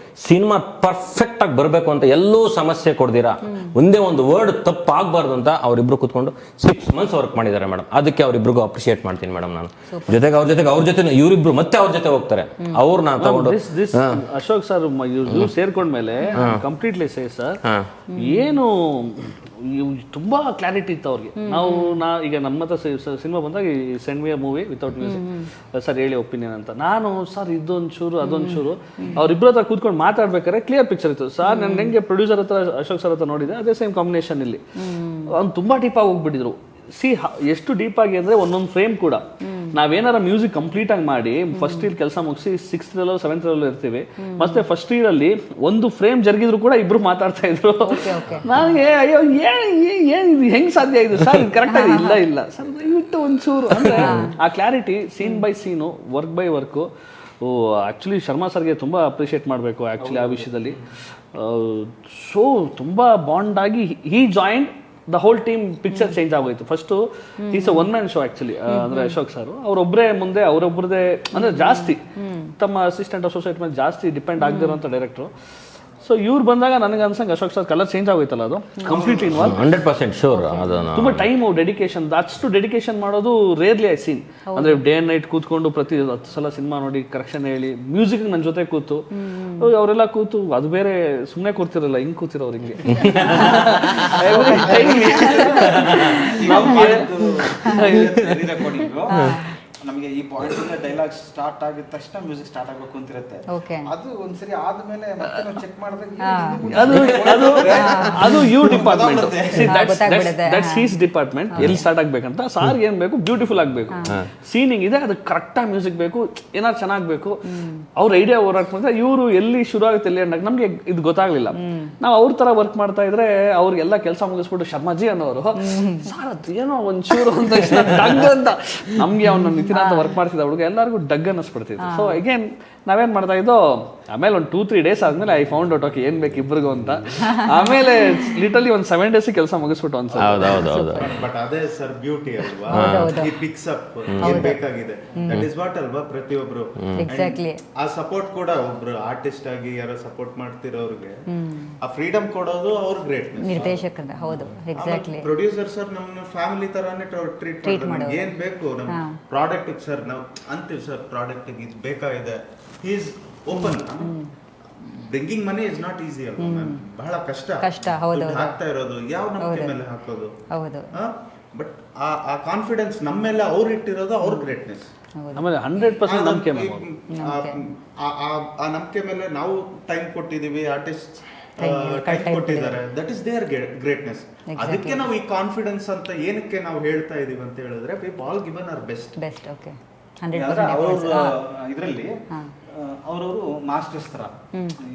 ಸಿನಿಮಾ ಪರ್ಫೆಕ್ಟ್ ಆಗಿ ಬರಬೇಕು ಅಂತ ಎಲ್ಲೂ ಸಮಸ್ಯೆ ಕೊಡ್ದಿರಾ, ಒಂದೇ ಒಂದು ವರ್ಡ್ ತಪ್ಪಾಗಬಾರ್ದು ಅಂತ ಅವರಿಬ್ರು ಕೂತ್ಕೊಂಡು 6 months ವರ್ಕ್ ಮಾಡಿದ್ದಾರೆ ಮೇಡಮ್. ಅದಕ್ಕೆ ಅವರಿಬ್ರಿಗೂ ಅಪ್ರಿಶಿಯೇಟ್ ಮಾಡ್ತೀನಿ ಮೇಡಮ್. ನಾನು ಜೊತೆಗೆ ಅವ್ರ ಜೊತೆ ಇವರಿಬ್ರು ಮತ್ತೆ ಅವ್ರ ಜೊತೆ ಹೋಗ್ತಾರೆ, ಅವ್ರನ್ನ ತಗೊಂಡು ಅಶೋಕ್ ಸರ್ ಸೇರ್ಕೊಂಡ್ಮೇಲೆ ಕಂಪ್ಲೀಟ್ಲಿ ಸೇ ಸರ್ ಏನು ತುಂಬಾ ಕ್ಲಾರಿಟಿ ಇತ್ತು ಅವ್ರಿಗೆ. ಈಗ ನಮ್ಮ ಹತ್ರ ಸಿನಿಮಾ ಬಂದಾಗ send me a movie without music sir ಹೇಳಿ ಒಪಿನಿಯನ್ ಅಂತ, ನಾನು ಸರ್ ಇದೊಂದು ಚೂರು ಅದೊಂದು ಚೂರು ಅವ್ರಿಬ್ರ ಹತ್ರ ಕೂತ್ಕೊಂಡು ಮಾತಾಡ್ಬೇಕಾದ್ರೆ ಕ್ಲಿಯರ್ ಪಿಕ್ಚರ್ ಇತ್ತು ಸರ್. ನಾನು ಹೆಂಗೆ ಪ್ರೊಡ್ಯೂಸರ್ ಹತ್ರ ಅಶೋಕ್ ಸರ್ ಹತ್ರ ನೋಡಿದೆ, ಅದೇ ಸೇಮ್ ಕಾಂಬಿನೇಷನ್ ಇಲ್ಲಿ. ಅವ್ನು ತುಂಬಾ ಡೀಪ್ ಆಗಿ ಹೋಗ್ಬಿಟ್ಟಿದ್ರು. ಎಷ್ಟು ಡೀಪ್ ಆಗಿ ಅಂದ್ರೆ ಒಂದೊಂದು ಫ್ರೇಮ್ ಕೂಡ ನಾವೇನಾರ ಮ್ಯೂಸಿಕ್ ಕಂಪ್ಲೀಟ್ ಆಗಿ ಮಾಡಿ ಫಸ್ಟ್ ಇಯರ್ ಕೆಲಸ ಮುಗಿಸಿ 6th level 7th level ಇರ್ತೀವಿ, ಮತ್ತೆ ಫಸ್ಟ್ ಇಯರ್ ಅಲ್ಲಿ ಒಂದು ಫ್ರೇಮ್ ಜರುಗಿದ್ರು ಕೂಡ ಇಬ್ರು ಮಾತಾಡ್ತಾ ಇದ್ರು. ನನಗೆ ಅಯ್ಯೋ ಏನ್ ಇದು ಹೆಂಗ್ ಸಾಧ್ಯ ಇದು ಸರ್, ಕರೆಕ್ಟ್ ಆಗಿ ಇಲ್ಲ ಸರ್ ದಯವಿಟ್ಟು ಒಂಚೂರು ಅಂದ್ರೆ ಆ clarity scene by scene, work by work. Actually Sharma ಸರ್ಗೆ ತುಂಬಾ ಅಪ್ರಿಷಿಯೇಟ್ ಮಾಡಬೇಕು ಆಕ್ಚುಲಿ ಆ ವಿಷಯದಲ್ಲಿ. ಸೊ ತುಂಬಾ ಬಾಂಡ್ ಆಗಿ he joined the whole team. Picture change ಆಗೋಯ್ತು. First is one man show actually. ಅಂದ್ರೆ ಅಶೋಕ್ ಸರ್ ಅವರೊಬ್ಬರೇ ಮುಂದೆ ಅವರೊಬ್ಬರದೇ ಅಂದ್ರೆ ಜಾಸ್ತಿ ತಮ್ಮ ಅಸಿಸ್ಟೆಂಟ್ ಅಸೋಸಿಯೇಟ್ ಮೇಲೆ ಜಾಸ್ತಿ ಡಿಪೆಂಡ್ ಆಗದಿರೋಂಥ ಡೈರೆಕ್ಟ್ರು. ಸೊ ಇವ್ರು ಬಂದಾಗ ನನಗೆ ಅನ್ಸಂಗೆ ಅಶೋಕ್ ಸರ್ ಕಲರ್ ಚೇಂಜ್ ಆಗೋಯ್ತಲ್ಲ, ಅದು ಕಂಪ್ಲೀಟ್ಲಿ ಇನ್ವಾಲ್ವ್ 100% ಶೋರ್. ತುಂಬಾ ಟೈಮು ಡೆಡಿಕೇಶನ್, ಅಷ್ಟು ಡೆಡಿಕೇಶನ್ ಮಾಡೋದು ರೇರ್ಲಿ ಐ ಸೀನ್. ಅಂದ್ರೆ ಡೇ ಅಂಡ್ ನೈಟ್ ಕೂತ್ಕೊಂಡು ಪ್ರತಿ 10 ಸಲ ಸಿನಿಮಾ ನೋಡಿ ಕರೆಕ್ಷನ್ ಹೇಳಿ ಮ್ಯೂಸಿಕ್ ನನ್ನ ಜೊತೆ ಕೂತು ಅವರೆಲ್ಲ ಕೂತು, ಅದು ಬೇರೆ ಸುಮ್ಮನೆ ಕೂರ್ತಿರಲ್ಲ, ಹಿಂಗ್ ಕೂತಿರೋರು ಹಿಂಗೆ ನಮಗೆ ಈ ಪಾಯಿಂಟ್ ಡೈಲಾಗ್ ಸ್ಟಾರ್ಟ್ ಆಗಿದ ತಕ್ಷಣ ಮ್ಯೂಸಿಕ್ ಸ್ಟಾರ್ಟ್ ಆಗಬೇಕು ಅಂತಿರುತ್ತೆ. ಅದು ಒಂದ್ಸರಿ ಆದ್ಮೇಲೆ ಮತ್ತೆ ನಾವು ಚೆಕ್ ಮಾಡಿದ್ರೆ ಅದು you department, that's his department. ಎಲ್ಲಿ ಸ್ಟಾರ್ಟ್ ಆಗ್ಬೇಕಂತ ಸಾರ್ ಏನ್ ಬೇಕು, ಬ್ಯೂಟಿಫುಲ್ ಆಗ್ಬೇಕು, ಸೀನಿಂಗ್ ಇದೆ, ಅದು ಕರೆಕ್ಟ್ ಆಗಿ ಮ್ಯೂಸಿಕ್ ಬೇಕು, ಏನಾದ್ರು ಚೆನ್ನಾಗ್ಬೇಕು. ಅವ್ರ ಐಡಿಯಾ ವರ್ಕ್ ಮಾಡಿದ್ರೆ ಇವರು ಎಲ್ಲಿ ಶುರು ಆಗುತ್ತೆ ಎಲ್ಲಿ ಅಂದಾಗ ನಮ್ಗೆ ಇದು ಗೊತ್ತಾಗ್ಲಿಲ್ಲ. ನಾವು ಅವ್ರ ತರ ವರ್ಕ್ ಮಾಡ್ತಾ ಇದ್ರೆ ಅವ್ರಿಗೆಲ್ಲ ಕೆಲಸ ಮುಗಿಸ್ಬಿಟ್ಟು ಶರ್ಮಾಜಿ ಅನ್ನೋರು ಸಾರ್ ಏನೋ ಒಂಚೂರು ಅಂತ ಡಗ್ ಅಂತ ನಮ್ಗೆ ಅವ್ನ ನಿತಿನ್ ಅಂತ ವರ್ಕ್ ಮಾಡ್ತಿದ್ದ ಹುಡುಗ ಎಲ್ಲರಿಗೂ ಡಗ್ ಅನ್ನಿಸ್ಬಿಡ್ತಿತ್ತು. ಸೊ ಅಗೇನ್ ನಾವೇನ್ ಮಾಡ್ತಾ ಇದ್ದೋ, ಆಮೇಲೆ ಒಂದು 2-3 days ಆದ್ಮೇಲೆ ಐ ಫೌಂಡ್ ಔಟ್ ಓಕೆ ಏನ್ ಬೇಕು ಇಬ್ರಿಗೂ ಅಂತ. ಆಮೇಲೆ ಲಿಟರ್ಲಿ ಒಂದು 7 days ಕೆಲಸ ಮುಗಿಸ್ಬಿಟ್ಟು ಒಂದ್ಸಲ. ಬಟ್ ಅದೇ ಸರ್ ಬ್ಯೂಟಿ ಅಲ್ವಾ, ಈ ಪಿಕ್ಸ್ ಅಪ್ ಏನ್ ಬೇಕಾಗಿದೆ ದಟ್ ಇಸ್ ವಾಟ್ ಅಲ್ವಾ ಪ್ರತಿಯೊಬ್ರು. ಆ ಸಪೋರ್ಟ್ ಕೂಡ ಒಬ್ರು ಆರ್ಟಿಸ್ಟ್ ಆಗಿ ಯಾರೋ ಸಪೋರ್ಟ್ ಮಾಡ್ತಿರೋರಿಗೆ ಆ ಫ್ರೀಡಮ್ ಕೊಡೋದು ಅವ್ರ ಗ್ರೇಟ್ನೆಸ್. ನಿರ್ದೇಶಕರ ಹೌದು ಎಕ್ಸಾಕ್ಟ್ಲಿ. ಪ್ರೊಡ್ಯೂಸರ್ ಸರ್ ನಮ್ಮ ಫ್ಯಾಮಿಲಿ ತರಾನೇ ಟ್ರೀಟ್ ಮಾಡ್ತಾರೆ. ಏನ್ ಬೇಕು ನಮ್ಮ ಪ್ರಾಡಕ್ಟ್ ಸರ್ ನಾವು ಅಂತೀವಿ ಸರ್ ಪ್ರಾಡಕ್ಟ್ ಇದು ಬೇಕಾಗಿದೆ. He is open. Bringing money is not easy ಅಲ್ವಾ ಮ್ಯಾಮ್, ಬಹಳ ಕಷ್ಟ ಹಾಕ್ತಾ ಇರೋದು, ಯಾವ ನಂಬಿಕೆ ಮೇಲೆ ಹಾಕೋದು. ಬಟ್ ಆ ಕಾನ್ಫಿಡೆನ್ಸ್ ನಮ್ಮ ಮೇಲೆ ಅವ್ರು ಇಟ್ಟಿರೋದು ಅವ್ರ ಗ್ರೇಟ್ನೆಸ್. ಆಮೇಲೆ 100% ನಂಬಿಕೆ ಆ ನಂಬಿಕೆ ಮೇಲೆ ನಾವು ಟೈಮ್ ಕೊಟ್ಟಿದೀವಿ, ಆರ್ಟಿಸ್ಟ್ ಟೈಮ್ ಕೊಟ್ಟಿದ್ದಾರೆ. That is their greatness. ಅದಕ್ಕೆ ನಾವು ಈ ಕಾನ್ಫಿಡೆನ್ಸ್ ಅಂತ ಏನಕ್ಕೆ ನಾವು ಹೇಳ್ತಾ ಇದೀವಿ ಅಂತ ಹೇಳಿದ್ರೆ we all given hour best. Okay, ಇದರಲ್ಲಿ ಅವರವರು ಮಾಸ್ಟರ್ಸ್ ತರ.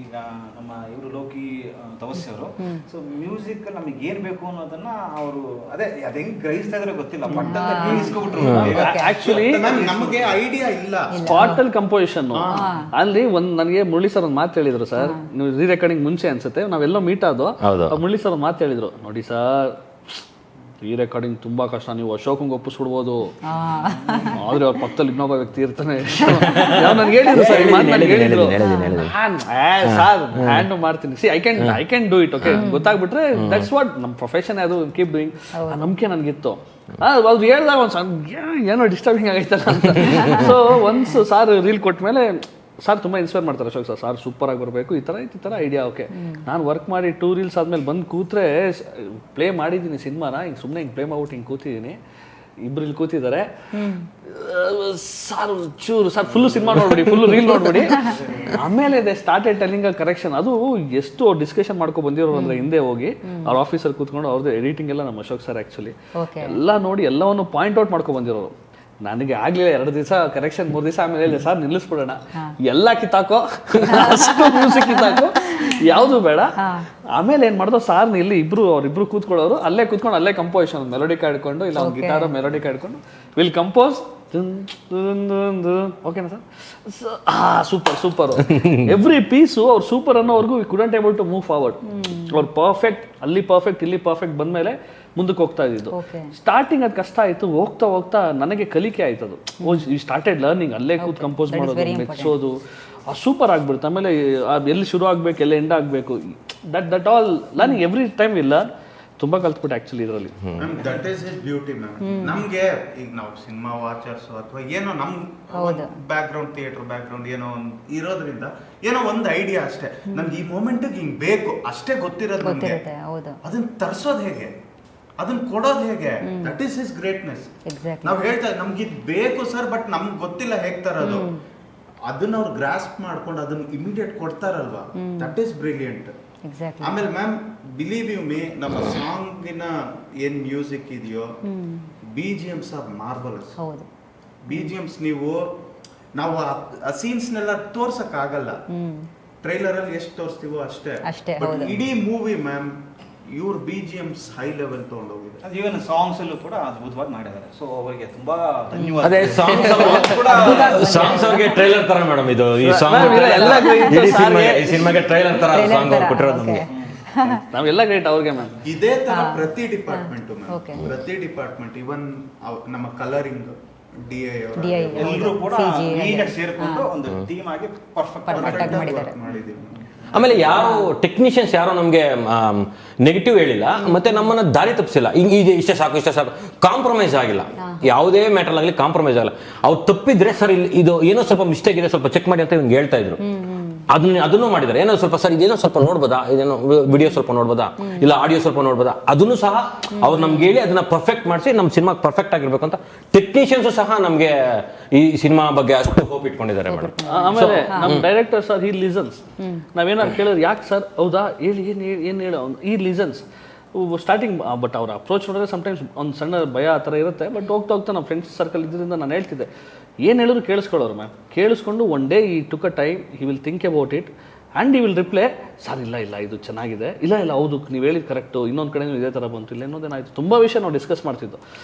ಈಗ ನಮ್ಮ ಇವರು ಲೋಕಿ ತವಸ್ಸಿ ಅವರು, ಸೊ ಮ್ಯೂಸಿಕ್ ನಮಗೆ ಏನ್ ಬೇಕು ಅನ್ನೋದನ್ನ ಅವರು ಅದೇ ಅದ್ ಹೆಂಗ್ ಗ್ರಹಿಸ್ತಾ ಇದ್ರೆ ಗೊತ್ತಿಲ್ಲ, ಬಟ್ ಆಕ್ಚುಲಿ ನಮಗೆ ಐಡಿಯಾ ಇಲ್ಲ. ಸ್ಪಾಟ್ ಅಲ್ಲಿ ಕಂಪೋಸಿಷನ್ ಅಲ್ಲಿ ನನಗೆ ಮುರಳಿ ಸರ್ ಒಂದು ಮಾತು ಹೇಳಿದ್ರು ಸರ್, ನೀವು ರೀ ರೆಕಾರ್ಡಿಂಗ್ ಮುಂಚೆ ಅನ್ಸುತ್ತೆ, ನಾವೆಲ್ಲೋ ಮೀಟ್ ಆದೋ, ಮುರಳಿ ಸರ್ ಒಂದು ಮಾತು ಹೇಳಿದ್ರು, ನೋಡಿ ಸರ್ ಈ ರೆಕಾರ್ಡಿಂಗ್ ತುಂಬಾ ಕಷ್ಟ, ನೀವು ಅಶೋಕಂಗೆ ಒಪ್ಪಿಸ್ಬಿಡ್ಬೋದು, ಆದ್ರೆ ಅವ್ರ ಪಕ್ಕದಲ್ಲಿ ಇನ್ನೊಬ್ಬ ವ್ಯಕ್ತಿ ಇರ್ತಾನೆ. ನನ್ಗೆ ಹೇಳಿದ್ರು ಸರ್, ಹೇಳಿದ್ರು ಸರ್ ಹ್ಯಾಂಡ್ ಮಾಡ್ತೀನಿ, see I can do it. Okay, ಗೊತ್ತಾಗ್ಬಿಟ್ರೆ ದಟ್ಸ್ ವಾಟ್ ನಮ್ಮ ಪ್ರೊಫೆಷನ್, ಅದು ಕೀಪ್ ಡೂಯಿಂಗ್. ಆ ನಂಬಿಕೆ ನನಗಿತ್ತು. ಅದು ಹೇಳ್ದಾಗ ಒಂದು ಏನೋ ಡಿಸ್ಟರ್ಬಿಂಗ್ ಆಗೈತಲ್ಲ ಅಂತ. ಸೊ ಒನ್ಸ್ ಸಾರ್ ರೀಲ್ ಕೊಟ್ಮೇಲೆ ಸರ್ ತುಂಬ ಇನ್ಸ್ಪೈರ್ ಮಾಡ್ತಾರೆ ಅಶೋಕ್ ಸರ್ ಸೂಪರ್ ಆಗಿ ಬರಬೇಕು, ಈ ಥರ ಐಡಿಯಾ. ಓಕೆ, ನಾನು ವರ್ಕ್ ಮಾಡಿ 2 ರೀಲ್ಸ್ ಆದಮೇಲೆ ಬಂದು ಕೂತ್ರೆ ಪ್ಲೇ ಮಾಡಿದ್ದೀನಿ ಸಿನಿಮಾನ, ಹಿಂಗೆ ಸುಮ್ಮನೆ ಹಿಂಗೆ ಪ್ಲೇ ಮಾಡ್ಬಿಟ್ಟು ಹಿಂಗೆ ಕೂತಿದ್ದೀನಿ, ಇಬ್ರು ಇಲ್ಲಿ ಕೂತಿದ್ದಾರೆ, ಸರ್ ಚೂರು ಸರ್ ಫುಲ್ಲು ಸಿನಿಮಾ ನೋಡ್ಬಿಡಿ, ಫುಲ್ಲು ರೀಲ್ ನೋಡ್ಬಿಡಿ, ಆಮೇಲೆ ಇದೆ ಸ್ಟಾರ್ಟೆಡ್ ಟೆಲ್ಲಿಂಗ್ ಅ ಕರೆಕ್ಷನ್. ಅದು ಎಷ್ಟು ಡಿಸ್ಕಷನ್ ಮಾಡ್ಕೊ ಬಂದಿರೋರು ಅಂದರೆ ಹಿಂದೆ ಹೋಗಿ ಅವ್ರ ಆಫೀಸಲ್ಲಿ ಕೂತ್ಕೊಂಡು ಅವ್ರದ್ದು ಎಡಿಟಿಂಗ್ ಎಲ್ಲ ನಮ್ಮ ಅಶೋಕ್ ಸರ್ ಆ್ಯಕ್ಚುಲಿ ಎಲ್ಲ ನೋಡಿ ಎಲ್ಲವನ್ನು ಪಾಯಿಂಟ್ ಔಟ್ ಮಾಡ್ಕೊ ಬಂದಿರೋರು. ನನಗೆ ಆಗ್ಲಿಲ್ಲ 2 ದಿವಸ ಕರೆಕ್ಷನ್, 3 ದಿವಸ ಆಮೇಲೆ ಇಲ್ಲ ಸರ್ ನಿಲ್ಲಿಸ್ಬಿಡೋಣ, ಎಲ್ಲ ಕಿತ್ತಾಕೋ, ಅಷ್ಟು ಮ್ಯೂಸಿಕ್ ಕಿತ್ತಾಕೋ, ಯಾವುದು ಬೇಡ. ಆಮೇಲೆ ಏನ್ ಮಾಡ್ದೋ ಸಾರ್ನ ಇಲ್ಲಿ ಅವ್ರಿಬ್ರು ಕೂತ್ಕೊಳ್ಳೋರು, ಅಲ್ಲೇ ಕೂತ್ಕೊಂಡು ಅಲ್ಲೇ ಕಂಪೋಸಿಷನ್ ಮೆಲೋಡಿ ಕಾಡ್ಕೊಂಡು, ಇಲ್ಲ ಒಂದು ಗಿಟಾರ್ ಮೆಲೋಡಿ ಕಾಡ್ಕೊಂಡು ವಿಲ್ ಕಂಪೋಸ್. ಓಕೆನಾ ಸರ್? ಸೂಪರ್. ಎವ್ರಿ ಪೀಸು ಅವ್ರು ಸೂಪರ್ ಅನ್ನೋವರೆಗೂ we couldn't able to move forward. ಅವ್ರು ಪರ್ಫೆಕ್ಟ್, ಅಲ್ಲಿ ಪರ್ಫೆಕ್ಟ್, ಇಲ್ಲಿ ಪರ್ಫೆಕ್ಟ್ ಬಂದ್ಮೇಲೆ ಮುಂದಕ್ಕೆ ಹೋಗ್ತಾ ಇದ್ದಿದ್ದು. ಸ್ಟಾರ್ಟಿಂಗ್ ಅದು ಕಷ್ಟ ಆಯ್ತು, ಹೋಗ್ತಾ ನನಗೆ ಕಲಿಕೆ ಆಯ್ತು. ಅದು ಈ ಸ್ಟಾರ್ಟೆಡ್ ಲರ್ನಿಂಗ್, ಅಲ್ಲೇ ಕೂತ್ ಕಂಪೋಸ್ ಮಾಡೋದು, ಮೆಚ್ಚೋದು, ಸೂಪರ್ ಆಗ್ಬಿಡುತ್ತೆ. ಆಮೇಲೆ ಎಲ್ಲಿ ಶುರು ಆಗ್ಬೇಕು, ಎಲ್ಲಿ ಎಂಡ್ ಆಗಬೇಕು, that all learning every time we learn. ತುಂಬಾ ಕಲ್ತ್ಬಿಟ್ಟು ಆಕ್ಚುಲಿ ಇದರಲ್ಲಿ. That is his beauty ma'am. ನಮ್ಗೆ ಈಗ ನಾವು ಸಿನಿಮಾ ವಾಚರ್ಸ್ ಅಥವಾ ಏನೋ ನಮ್ back ground, theatre back ground ಏನೋ ಒಂದು ಇರೋದ್ರಿಂದ ಏನೋ ಒಂದು ಐಡಿಯಾ ಅಷ್ಟೇ, ನಮ್ಗೆ ಈ ಮೂಮೆಂಟ್ ಹಿಂಗ್ ಬೇಕು ಅಷ್ಟೇ ಗೊತ್ತಿರೋದು ನಮ್ಗೆ. ಅದನ್ನ ತರ್ಸೋದು ಹೇಗೆ, ಅದನ್ನ ಕೊಡೋದು ಹೇಗೆ, ದಟ್ ಈಸ್ ಹಿಸ್ ಗ್ರೇಟ್ನೆಸ್. ನಾವು ಹೇಳ್ತಾ ನಮ್ಗೆ ಇದು ಬೇಕು ಸರ್, ಬಟ್ ನಮ್ಗೆ ಗೊತ್ತಿಲ್ಲ ಹೇಗ್ ತರೋದು, ಅದನ್ನ ಅವ್ರು ಗ್ರಾಸ್ಪ್ ಮಾಡ್ಕೊಂಡು ಅದನ್ನ ಇಮಿಡಿಯೇಟ್ ಕೊಡ್ತಾರಲ್ವಾ, ದಟ್ ಈಸ್ ಬ್ರಿಲಿಯಂಟ್. ಆಮೇಲೆ ಮ್ಯಾಮ್ ಬಿಲೀವ್ ಯು ಮೀ, ನಮ್ಮ ಸಾಂಗಿನ ಏನ್ ಮ್ಯೂಸಿಕ್ ಇದೆಯೋ, BGMs ಆರ್ ಮಾರ್ವಲಸ್. BGMs ನಾವು ಆ ಸೀನ್ಸ್ನೆಲ್ಲ ತೋರ್ಸಕ್ ಆಗಲ್ಲ, ಟ್ರೈಲರ್ ಅಲ್ಲಿ ಎಷ್ಟು ತೋರಿಸ್ತೀವೋ ಅಷ್ಟೇ. ಬಟ್ ಇಡೀ ಮೂವಿ ಮ್ಯಾಮ್ ಇವ್ರ BGMs ಹೈ ಲೆವೆಲ್ ತಗೊಂಡೋಗಿದೆ. ಈವನ್ ಸಾಂಗ್ಸ್ ಅಲ್ಲೂ ಕೂಡ ಅದ್ಭುತವಾಗಿ ಮಾಡಿದ್ದಾರೆ. ಸೊ ಅವರಿಗೆ ತುಂಬಾ ಧನ್ಯವಾದ. ಅದೇ ಸಾಂಗ್ಸ್ ಅವ್ರಿಗೆ ಟ್ರೈಲರ್ ತರ ಮೇಡಮ್, ಇದು ಈ ಸಾಂಗ್ ಈ ಸಿನಿಮಾಗೆ ಟ್ರೈಲರ್ ತರ ಸಾಂಗ್ ಅವ್ರು ಕೊಟ್ಟಿರೋದು ನಮಗೆ. ನಾವೆಲ್ಲ ಗ್ರೇಟ್ ಅವ್ರಿಗೆ ಮ್ಯಾಮ್. ಇದೇ ತರ ಪ್ರತಿ ಡಿಪಾರ್ಟ್ಮೆಂಟ್ ಇವನ್ ನಮ್ಮ ಕಲರಿಂಗ್ DI ಎಲ್ಲರೂ ಕೂಡ ಸೇರ್ಕೊಂಡು ಒಂದು ಟೀಮ್ ಆಗಿ ಪರ್ಫೆಕ್ಟ್ ಮಾಡಿದ್ದೀವಿ. ಆಮೇಲೆ ಯಾರು ಟೆಕ್ನಿಷಿಯನ್ಸ್ ಯಾರೋ ನಮಗೆ ನೆಗೆಟಿವ್ ಹೇಳಿಲ್ಲ, ಮತ್ತೆ ನಮ್ಮನ್ನ ದಾರಿ ತಪ್ಪಿಸಿಲ್ಲ. ಈಗ ಇಷ್ಟೇ ಸಾಕು ಕಾಂಪ್ರಮೈಸ್ ಆಗಿಲ್ಲ, ಯಾವುದೇ ಮ್ಯಾಟರ್ ಆಗಲಿ ಕಾಂಪ್ರಮೈಸ್ ಆಗಲ್ಲ. ಅವ್ರು ತಪ್ಪಿದ್ರೆ ಸರ್ ಇಲ್ಲಿ ಇದು ಏನೋ ಸ್ವಲ್ಪ ಮಿಸ್ಟೇಕ್ ಇದೆ, ಸ್ವಲ್ಪ ಚೆಕ್ ಮಾಡಿ ಅಂತ ಇವ್ನಿಗೆ ಹೇಳ್ತಾ ಇದ್ರು. ಅದನ್ನು ಮಾಡಿದ್ದಾರೆ. ಏನೋ ಸ್ವಲ್ಪ ಸರ್ ಇದೇನೋ ಸ್ವಲ್ಪ ನೋಡ್ಬೋದಾ, ಇದೇನೋ ವಿಡಿಯೋ ಸ್ವಲ್ಪ ನೋಡ್ಬೋದಾ, ಇಲ್ಲ ಆಡಿಯೋ ಸ್ವಲ್ಪ ನೋಡ್ಬೋದಾ, ಅದನ್ನು ಸಹ ಅವ್ರು ನಮ್ಗೆ ಹೇಳಿ ಅದನ್ನ ಪರ್ಫೆಕ್ಟ್ ಮಾಡಿಸಿ ನಮ್ಮ ಸಿನಿಮಾ ಪರ್ಫೆಕ್ಟ್ ಆಗಿರ್ಬೇಕು ಅಂತ ಟೆಕ್ನಿಷಿಯನ್ಸ್ ಸಹ ನಮಗೆ ಈ ಸಿನಿಮಾ ಬಗ್ಗೆ ಅಷ್ಟು ಹೋಪ್ ಇಟ್ಕೊಂಡಿದ್ದಾರೆ ಮೇಡಮ್. ಆಮೇಲೆ ನಮ್ಮ ಡೈರೆಕ್ಟರ್ ಸರ್ ಈ ಲಿಸನ್ಸ್, ನಾವೇನಾದ್ರು ಕೇಳಿದ್ರೆ ಯಾಕೆ ಸರ್ ಹೌದಾ ಹೇಳಿ ಏನು ಹೇಳೋ ಈ ಲಿಸನ್ಸ್ ಸ್ಟಾರ್ಟಿಂಗ್. ಬಟ್ ಅವ್ರ ಅಪ್ರೋಚ್ ನೋಡಿದ್ರೆ ಸಮ್ಟೈಮ್ಸ್ ಒಂದು ಸಣ್ಣ ಭಯ ಆ ಥರ ಇರುತ್ತೆ. ಬಟ್ ಹೋಗ್ತಾ ನಮ್ಮ ಫ್ರೆಂಡ್ಸ್ ಸರ್ಕಲ್ ಇದ್ರಿಂದ ನಾನು ಹೇಳ್ತಿದ್ದೆ, ಏನು ಹೇಳಿದ್ರು ಕೇಳಿಸ್ಕೊಳ್ಳೋರು ಮ್ಯಾಮ್. ಕೇಳಿಸ್ಕೊಂಡು ಒನ್ ಡೇ ಈ took a time, he will think about it and ಈ ವಿಲ್ ರಿಪ್ಲೈ, ಸರ್ ಇಲ್ಲ ಇದು ಚೆನ್ನಾಗಿದೆ, ಇಲ್ಲ ಹೌದು ನೀವು ಹೇಳಿದ ಕರೆಕ್ಟು, ಇನ್ನೊಂದು ಕಡೆ ಇದೇ ಥರ ಬಂತು, ಇಲ್ಲ ಇನ್ನೊಂದೇನಾಯಿತು, ತುಂಬ ವಿಷಯ ನಾವು ಡಿಸ್ಕಸ್ ಮಾಡ್ತಿದ್ದು.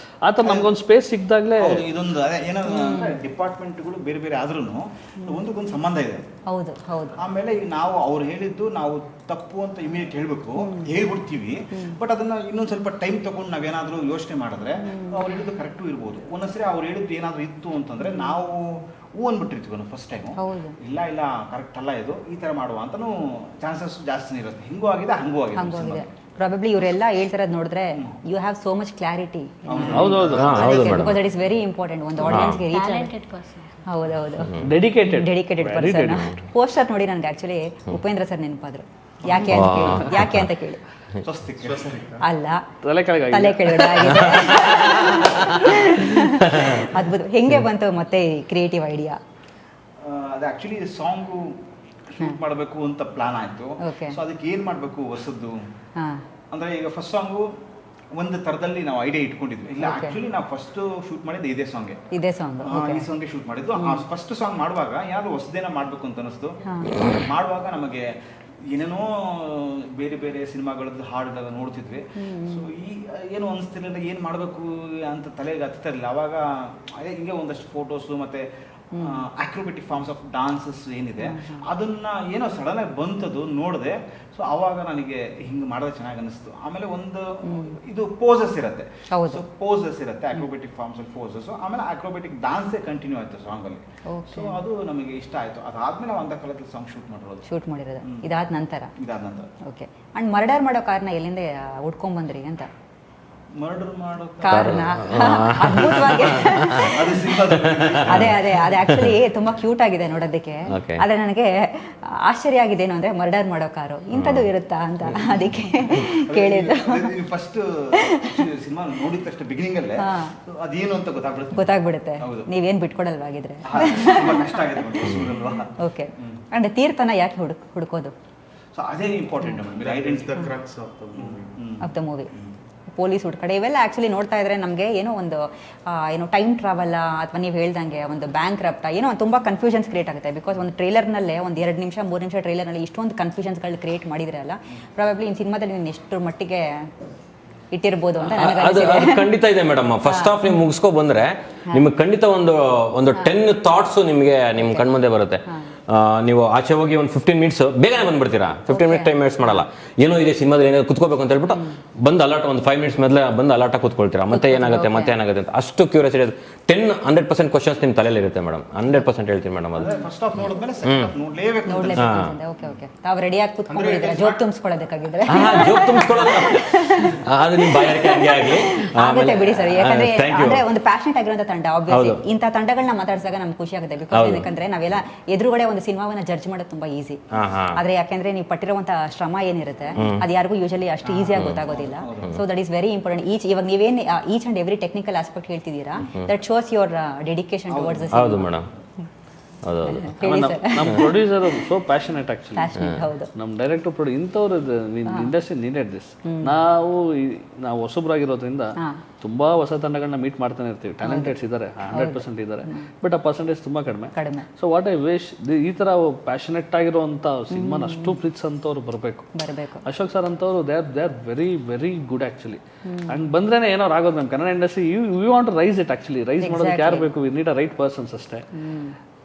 ಆ ಥರ ನಮ್ಗೊಂದು ಸ್ಪೇಸ್ ಸಿಕ್ಕಿದಾಗಲೇ ಇದೊಂದು ಅದೇ ಏನಂದ್ರೆ ಡಿಪಾರ್ಟ್ಮೆಂಟ್ಗಳು ಬೇರೆ ಆದ್ರೂ ಒಂದಕ್ಕೊಂದು ಸಂಬಂಧ ಇದೆ. ಹೌದು. ಆಮೇಲೆ ಈಗ ನಾವು ಅವ್ರು ಹೇಳಿದ್ದು ನಾವು ತಪ್ಪು ಅಂತ ಇಮಿಡಿಯೇಟ್ ಹೇಳ್ಬಿಡ್ತೀವಿ. ಬಟ್ ಅದನ್ನ ಇನ್ನೊಂದು ಸ್ವಲ್ಪ ಟೈಮ್ ತಗೊಂಡು ನಾವೇನಾದ್ರೂ ಯೋಚನೆ ಮಾಡಿದ್ರೆ ಅವ್ರು ಹೇಳಿದ್ದು ಕರೆಕ್ಟು ಇರ್ಬೋದು. ಒಂದೊಂದ್ಸರಿ ಅವ್ರು ಹೇಳಿದ್ದು ಏನಾದ್ರು ಇತ್ತು ಅಂತಂದ್ರೆ ನಾವು ಅಂದ್ಬಿಟ್ಟಿರ್ತೀವಿ ಫಸ್ಟ್ ಟೈಮು, ಇಲ್ಲ ಕರೆಕ್ಟ್ ಅಲ್ಲ ಇದು, ಈ ತರ ಮಾಡುವ ಅಂತನೂ ಚಾನ್ಸಸ್ ಜಾಸ್ತಿ ಇರುತ್ತೆ. ಹಿಂಗೂ ಆಗಿದೆ ಹಂಗೂ ಆಗಿದೆ. ಪ್ರಾಬಬ್ಲಿ ಇವರೆಲ್ಲ ಹೇಳ್ತಿರೋದು ನೋಡಿದ್ರೆ you have so much clarity. ಹೌದು, ಇಟ್ ಇಸ್ ವೆರಿ ಇಂಪಾರ್ಟೆಂಟ್ ಒಂದು ಆಡಿಯನ್ಸ್ಗೆ ರೀಚ್ ಟ್ಯಾಲೆಂಟೆಡ್ ಪರ್ಸನ್. ಹೌದು, ಡೆಡಿಕೇಟೆಡ್ ಪರ್ಸನ್. ಪೋಸ್ಟರ್ ನೋಡಿ ನನಗೆ ಆಕ್ಚುಲಿ ಉಪೇಂದ್ರ ಸರ್ ನೆನಪಾದ್ರು. ಯಾಕೆ ಅಂತ ಕೇಳಿ ಅಲ್ಲ, ತಲೆ ಕೆಳಗಡೆ ಆಗಿದೆ. ಅದ್ಭುತ. ಹೆಂಗೆ ಬಂತು ಮತ್ತೆ ಕ್ರಿಯೇಟಿವ್ ಐಡಿಯಾ? ಅದು ಆಕ್ಚುಲಿ ಸಾಂಗು ಶೂಟ್ ಮಾಡಬೇಕು ಅಂತ ಪ್ಲಾನ್ ಆಯ್ತು. Okay. ಸೊ ಅದಕ್ಕೆ ಏನ್ ಮಾಡಬೇಕು ಹೊಸದ್ದು ಹಾ ಅಂದ್ರೆ ಈಗ ಫಸ್ಟ್ ಸಾಂಗು ಒಂದು ತರದಲ್ಲಿ ನಾವು ಐಡಿಯಾ ಇಟ್ಕೊಂಡಿದ್ವಿ. ಇಲ್ಲ Okay. ಆಕ್ಚುಲಿ ನಾವು ಫಸ್ಟ್ ಶೂಟ್ ಮಾಡಿದ್ದು ಇದೇ ಸಾಂಗ್ಗೆ, ಇದೇ ಸಾಂಗ್. ಈ ಸಾಂಗ್ಗೆ ಶೂಟ್ ಮಾಡಿದ್ದು. ಆ ಫಸ್ಟ್ ಸಾಂಗ್ ಮಾಡುವಾಗ ಯಾರು ಹೊಸದೇನ ಮಾಡ್ಬೇಕು ಅಂತ ಅನಿಸ್ತು. ಮಾಡುವಾಗ ನಮಗೆ ಏನೇನೋ ಬೇರೆ ಬೇರೆ ಸಿನಿಮಾಗಳದ್ದು ಹಾಡುಗಳನ್ನ ನೋಡ್ತಿದ್ವಿ. ಸೊ ಈ ಏನು ಅನಿಸ್ತಿರ್ಲಿಲ್ಲ, ಏನು ಮಾಡಬೇಕು ಅಂತ ತಲೆಗೆ ಹತ್ತಾ ಇರಲಿಲ್ಲ. ಅವಾಗ ಅದೇ ಹಿಂಗೆ ಒಂದಷ್ಟು ಫೋಟೋಸು ಮತ್ತೆ ಅಕ್ರೋಬ್ಯಾಟಿಕ್ ಫಾರ್ಮ್ಸ್ ಆಫ್ ಡಾನ್ಸಸ್ ಏನಿದೆ ಅದನ್ನ ಏನೋ ಸಡನ್ ಆಗಿ ಬಂತದ್ದು ನೋಡಿದೆ. ಸೊ ಅವಾಗ ನನಗೆ ಹಿಂಗೆ ಮಾಡಿದ್ರೆ ಚೆನ್ನಾಗಿ ಅನಿಸ್ತು. ಆಮೇಲೆ ಒಂದು ಇದು ಪೋಸಸ್ ಇರುತ್ತೆ, ಸೊ ಪೋಸಸ್ ಇರುತ್ತೆ, ಅಕ್ರೋಬ್ಯಾಟಿಕ್ ಫಾರ್ಮ್ಸ್ ಆಫ್ ಪೋಸಸ್. ಆಮೇಲೆ ಅಕ್ರೋಬ್ಯಾಟಿಕ್ ಡಾನ್ಸೇ ಕಂಟಿನ್ಯೂ ಆಯ್ತು ಸಾಂಗಲ್ಲಿ. ಸೊ ಅದು ನಮಗೆ ಇಷ್ಟ ಆಯ್ತು. ಅದಾದ್ಮೇಲೆ ಒಂದು ಕಾಲದಲ್ಲಿ ಸಾಂಗ್ ಶೂಟ್ ಮಾಡಿರೋದು ಇದಾದ ನಂತರ. ಓಕೆ. ಅಂಡ್ ಮರ್ಡರ್ ಮಾಡೋ ಕಾರಣ ಎಲ್ಲಿಂದ ಉಟ್ಕೊಂಡ್ ಬಂದ್ರಿ ಅಂತ? ಮರ್ಡರ್ ಮಾಡೋ ಕಾರಣ ಅದ್ಭುತವಾಗಿ ಅದೇ ಅದೇ ಅದು ಆಕ್ಚುಲಿ ತುಂಬಾ ಕ್ಯೂಟ್ ಆಗಿದೆ ನೋಡೋದಕ್ಕೆ. ಆದ್ರೆ ನನಗೆ ಆಶ್ಚರ್ಯ ಆಗಿದೆ ಏನು ಅಂದ್ರೆ ಮರ್ಡರ್ ಮಾಡೋ ಕಾರು ಇಂಥದ್ದು ಇರುತ್ತಾ ಅಂತ, ಅದಕ್ಕೆ ಕೇಳಿದ್ದು. ಫಸ್ಟ್ ಸಿನಿಮಾ ನೋಡಿದ ತಕ್ಷಣ ಬಿಗಿನಿಂಗ್ ಅಲ್ಲೇ ಅದೇನು ಅಂತ ಗೊತ್ತಾಗ್ಬಿಡುತ್ತೆ. ನೀವೇನ್ ಬಿಟ್ಕೊಡಲ್ವಾಗಿದ್ರೆ. ಕಷ್ಟ ಆಗಿದೆ. ಓಕೆ. ಅಂಡ್ ತೀರ್ಥನ ಯಾಕೆ ಹುಡುಕೋದು? ಸೊ ಅದೇ important of the movie. Police ಹುಡ್ಕಡೆ ಇವೆಲ್ಲ ಆ್ಯಕ್ಚುಲಿ ನೋಡ್ತಾ ಇದ್ರೆ ನಮಗೆ ಏನೋ ಒಂದು ಏನೋ ಟೈಮ್ ಟ್ರಾವೆಲ್ಲ ಅಥವಾ ನೀವು ಹೇಳ್ದಂಗೆ ಒಂದು ಬ್ಯಾಂಕ್ ರಪ್ಟ ಏನೋ ತುಂಬ ಕನ್ಫ್ಯೂಷನ್ಸ್ ಕ್ರಿಯೇಟ್ ಆಗುತ್ತೆ. ಬಿಕಾಸ್ ಒಂದು ಟ್ರೈಲರ್ನಲ್ಲೇ ಒಂದು 2 ನಿಮಿಷ 3 ನಿಮಿಷ ಟ್ರೈಲರ್ನಲ್ಲಿ ಇಷ್ಟೊಂದು ಕನ್ಫ್ಯೂಷನ್ಸ್ಗಳು ಕ್ರಿಯೇಟ್ ಮಾಡಿದ್ರೆ ಅಲ್ಲ, ಪ್ರಾಬಬ್ಲಿ ಇನ್ನು ಸಿನಿಮಾದಲ್ಲಿ ನೀನು ಎಷ್ಟು ಮಟ್ಟಿಗೆ ಇಟ್ಟಿರ್ಬೋದು ಅಂತ ಅದು ಖಂಡಿತ ಇದೆ ಮೇಡಮ್. ಫಸ್ಟ್ ಹಾಫ್ ನೀವು ಮುಗಿಸ್ಕೊ ಬಂದ್ರೆ ನಿಮ್ಗೆ ಖಂಡಿತ ಒಂದು 10 ಥಾಟ್ಸ್ ನಿಮ್ ಕಣ್ಮುಂದೆ ಬರುತ್ತೆ. ನೀವು ಆಚೆ ಹೋಗಿ ಒಂದು 15 ಮಿನಿಟ್ಸ್ ಬೇಗನೆ ಬಂದ್ಬಿಡ್ತೀರಾ. 15 ಮಿನಿಟ್ ಟೈಮ್ ವೇಸ್ಟ್ ಮಾಡಲ್ಲ. ಏನೋ ಇದೆ ಸಿನಿಮಾದಲ್ಲಿ ಏನೋ ಕುತ್ಕೋಬೇಕು ಅಂತ ಹೇಳ್ಬಿಟ್ಟು ಬಂದು ಅಲರ್ಟ್ ಒಂದು 5 ಮಿನಿಟ್ಸ್ ಮೊದಲೇ ಬಂದು ಅಲರ್ಟ್ ಕೂತ್ಕೊಳ್ತೀರಾ. ಮತ್ತೆ ಏನಾಗುತ್ತೆ ಅಂತ ಅಷ್ಟು ಕ್ಯೂರಿಯಾಸಿಟಿ. 100% ಕ್ವಶನ್ಸ್ ನಿಮ್ಮ ತಲೆಯಲ್ಲಿ ಇರುತ್ತೆ ಮೇಡಮ್. 100% ಹೇಳ್ತೀನಿ ಮೇಡಮ್. ಅದು ಫಸ್ಟ್ ಹಾಫ್ ನೋಡಿದ್ಮೇಲೆ ಸೆಕೆಂಡ್ ಹಾಫ್ ನೋಡ್ಲೇಬೇಕು. Okay okay. ತಾವು ರೆಡಿಯಾಗಿ ಕೂತ್ಕೊಂಡಿದ್ದೀರಾ ಜೋಬ್ ತುಂಬಿಸ್ಕೊಳ್ಳೋದಕ್ಕಾಗಿದ್ರೆ? ಜೋಬ್ ತುಂಬಿಸ್ಕೊಳ್ಳೋದು ಅದು ನಿಮ್ಮ ಬಾಯಾರಿಕೆ ಹಂಗೆ ಆಗಲಿ ಆಗುತ್ತೆ ಬಿಡಿ ಸರ್. ಯಾಕಂದ್ರೆ ಅಂದ್ರೆ ಒಂದು ಪ್ಯಾಷನೇಟ್ ಆಗಿರುವಂತ ತಂಡ, ಆಬ್ವಿಯಸ್ಲಿ ಇಂಥ ತಂಡಗಳನ್ನ ಮಾತಾಡ್ಸಾಗ ನಮ್ಗೆ ಖುಷಿ ಆಗುತ್ತೆ. ಬಿಕಾಸ್ ಯಾಕಂದ್ರೆ ನಾವೆಲ್ಲ ಎದುರುಗಡೆ ಒಂದು ಸಿನಿಮಾವನ್ನ ಜಡ್ಜ್ ಮಾಡೋದು ತುಂಬಾ ಈಸಿ. ಆದ್ರೆ ಯಾಕಂದ್ರೆ ನೀವು ಪಟ್ಟಿರುವಂತಹ ಶ್ರಮ ಏನಿರುತ್ತೆ ಅದು ಯಾರಿಗೂ ಯೂಶಲಿ ಅಷ್ಟು ಈಸಿಯಾಗಿ ಗೊತ್ತಾಗೋದಿಲ್ಲ. So that is very important. ಇವಾಗ ನೀವೇನು each and every technical aspect ಹೇಳ್ತಿದ್ದೀರಾ, that shows your dedication towards the cinema. ಹೌದು ಮೇಡಮ್. ನಮ್ಮ ಪ್ರೊಡ್ಯೂಸರ್ ಸೋ ಪ್ಯಾಷನೇಟ್ ಆಕ್ಚುಲಿ. ನಮ್ಮ ಡೈರೆಕ್ಟರ್ ಇಂಥವ್ರು ಇಂಡಸ್ಟ್ರಿ ನೀಡೆಡ್ ದಿಸ್. ನಾವು ಹೊಸಬ್ರಾಗಿರೋದ್ರಿಂದ ತುಂಬಾ ಹೊಸ ತಂಡಗಳನ್ನ ಮೀಟ್ ಮಾಡ್ತಾನೆ ಇರ್ತೀವಿ. ಟ್ಯಾಲೆಂಟೆಡ್ಸ್ ಇದ್ದಾರೆ, 100% ಇದ್ದಾರೆ, ಬಟ್ ಆ ಪರ್ಸೆಂಟೇಜ್ ತುಂಬಾ ಕಡಿಮೆ. ಸೊ ವಾಟ್ ಐ ವಿಶ್ ಈ ತರ ಪ್ಯಾಷನೇಟ್ ಆಗಿರುವಂತ ಸಿನಿಮಾನ ಅಷ್ಟು ಪ್ರೀತಿಸಂತವ್ರು ಬರಬೇಕು. ಅಶೋಕ್ ಸರ್ ಅಂತವ್ರು they are very very good actually. And ಬಂದ್ರೇನೆ ಏನೋ ಆಗೋದು ನಮ್ಮ Kannada industry. You want to raise it actually. Raise ಮಾಡೋದಕ್ಕೆ ಯಾರು ಬೇಕು? We need a right persons ಅಷ್ಟೇ.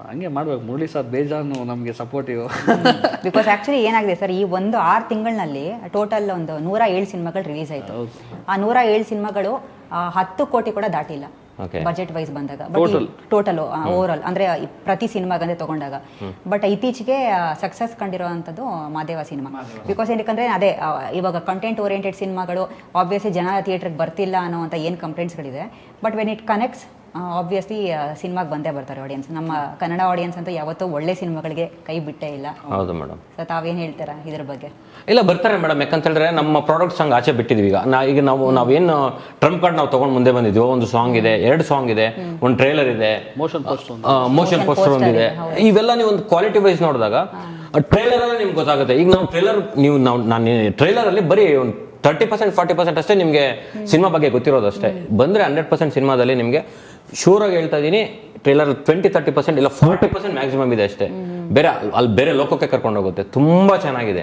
ಹಂಗೆ ಮಾಡ್ಬೇಕು. ಮುರಳಿ ಸರ್ ಬೇಜಾನು ನಮಗೆ ಸಪೋರ್ಟಿವ್. ಬಿಕಾಸ್ ಆಕ್ಚುಲಿ ಏನಾಗಿದೆ ಸರ್, ಈ ಒಂದು 6 ತಿಂಗಳಿನಲ್ಲಿ ಟೋಟಲ್ ಒಂದು 107 ಸಿನಿಮಾಗಳು ರಿಲೀಸ್ ಆಯಿತು. ಆ 107 ಸಿನಿಮಾಗಳು 10 ಕೋಟಿ ಕೂಡ ದಾಟಿಲ್ಲ ಬಜೆಟ್ ವೈಸ್ ಬಂದಾಗ. ಟೋಟಲ್ ಓವರ್ ಆಲ್ ಅಂದ್ರೆ ಪ್ರತಿ ಸಿನಿಮಾಗಂದ್ರೆ ತಗೊಂಡಾಗ. ಬಟ್ ಇತ್ತೀಚೆಗೆ ಸಕ್ಸಸ್ ಕಂಡಿರುವಂಥದ್ದು ಮಾದೇವ ಸಿನಿಮಾ. ಬಿಕಾಸ್ ಏನಕ್ಕಂದ್ರೆ ಅದೇ ಇವಾಗ ಕಂಟೆಂಟ್ ಓರಿಯೆಂಟೆಡ್ ಸಿನಿಮಾಗಳು ಆಬ್ವಿಯಸ್ಲಿ ಜನ ಥಿಯೇಟ್ರಿಗೆ ಬರ್ತಿಲ್ಲ ಅನ್ನೋವಂಥ ಏನು ಕಂಪ್ಲೇಂಟ್ಸ್ಗಳಿದೆ. But when it connects obviously ಸಿನಿಮಾಗೆ ಬಂದೇ ಬರ್ತಾರೆ ಆಡಿಯನ್ಸ್. ನಮ್ಮ ಕನ್ನಡ ಆಡಿಯನ್ಸ್ ಅಂತೂ ಯಾವತ್ತೂ ಒಳ್ಳೆ ಸಿನಿಮಾಗಳಿಗೆ ಕೈ ಬಿಟ್ಟೇ ಇಲ್ಲ. ಹೌದು ಮೇಡಮ್. ಸೊ ತಾವೇನು ಹೇಳ್ತೀರಾ ಇದ್ರ ಬಗ್ಗೆ? ಇಲ್ಲ ಬರ್ತಾರೆ ಮೇಡಮ್. ಯಾಕಂತ ಹೇಳಿದ್ರೆ ನಮ್ಮ ಪ್ರಾಡಕ್ಟ್ಸ್ ಹಂಗೆ ಆಚೆ ಬಿಟ್ಟಿದ್ವಿ. ಈಗ ನಾವೇನು ಟ್ರಂಪ್ ಕಾರ್ಡ್ ನಾವು ತಗೊಂಡು ಮುಂದೆ ಬಂದಿದ್ವಿ. ಒಂದು ಸಾಂಗ್ ಇದೆ, 2 ಸಾಂಗ್ ಇದೆ, ಒಂದು ಟ್ರೈಲರ್ ಇದೆ, ಮೋಷನ್ ಪೋಸ್ಟರ್ ಒಂದಿದೆ. ಇವೆಲ್ಲ ನೀವು ಒಂದು ಕ್ವಾಲಿಟಿ ವೈಸ್ ನೋಡಿದಾಗ ಟ್ರೈಲರ್ ಅಲ್ಲಿ ನಿಮ್ಗೆ ಗೊತ್ತಾಗುತ್ತೆ. ಈಗ ನಾವು ನಾನು ಟ್ರೈಲರ್ ಅಲ್ಲಿ ಬರೀ ಒಂದು 30% 40% ಅಷ್ಟೇ ನಿಮಗೆ ಸಿನಿಮಾ ಬಗ್ಗೆ ಗೊತ್ತಿರೋದು ಅಷ್ಟೇ. ಬಂದರೆ 100% ಸಿನಿಮಾದಲ್ಲಿ ನಿಮಗೆ ಶೂರ್ ಆಗಿ ಹೇಳ್ತಾ ಇದ್ದೀನಿ, ಟ್ರೈಲರ್ 20-30% ಇಲ್ಲ 40% ಮ್ಯಾಕ್ಸಿಮಮ್ ಇದೆ ಅಷ್ಟೇ. ಬೇರೆ ಲೋಕಕ್ಕೆ ಕರ್ಕೊಂಡು ಹೋಗುತ್ತೆ. ತುಂಬಾ ಚೆನ್ನಾಗಿದೆ.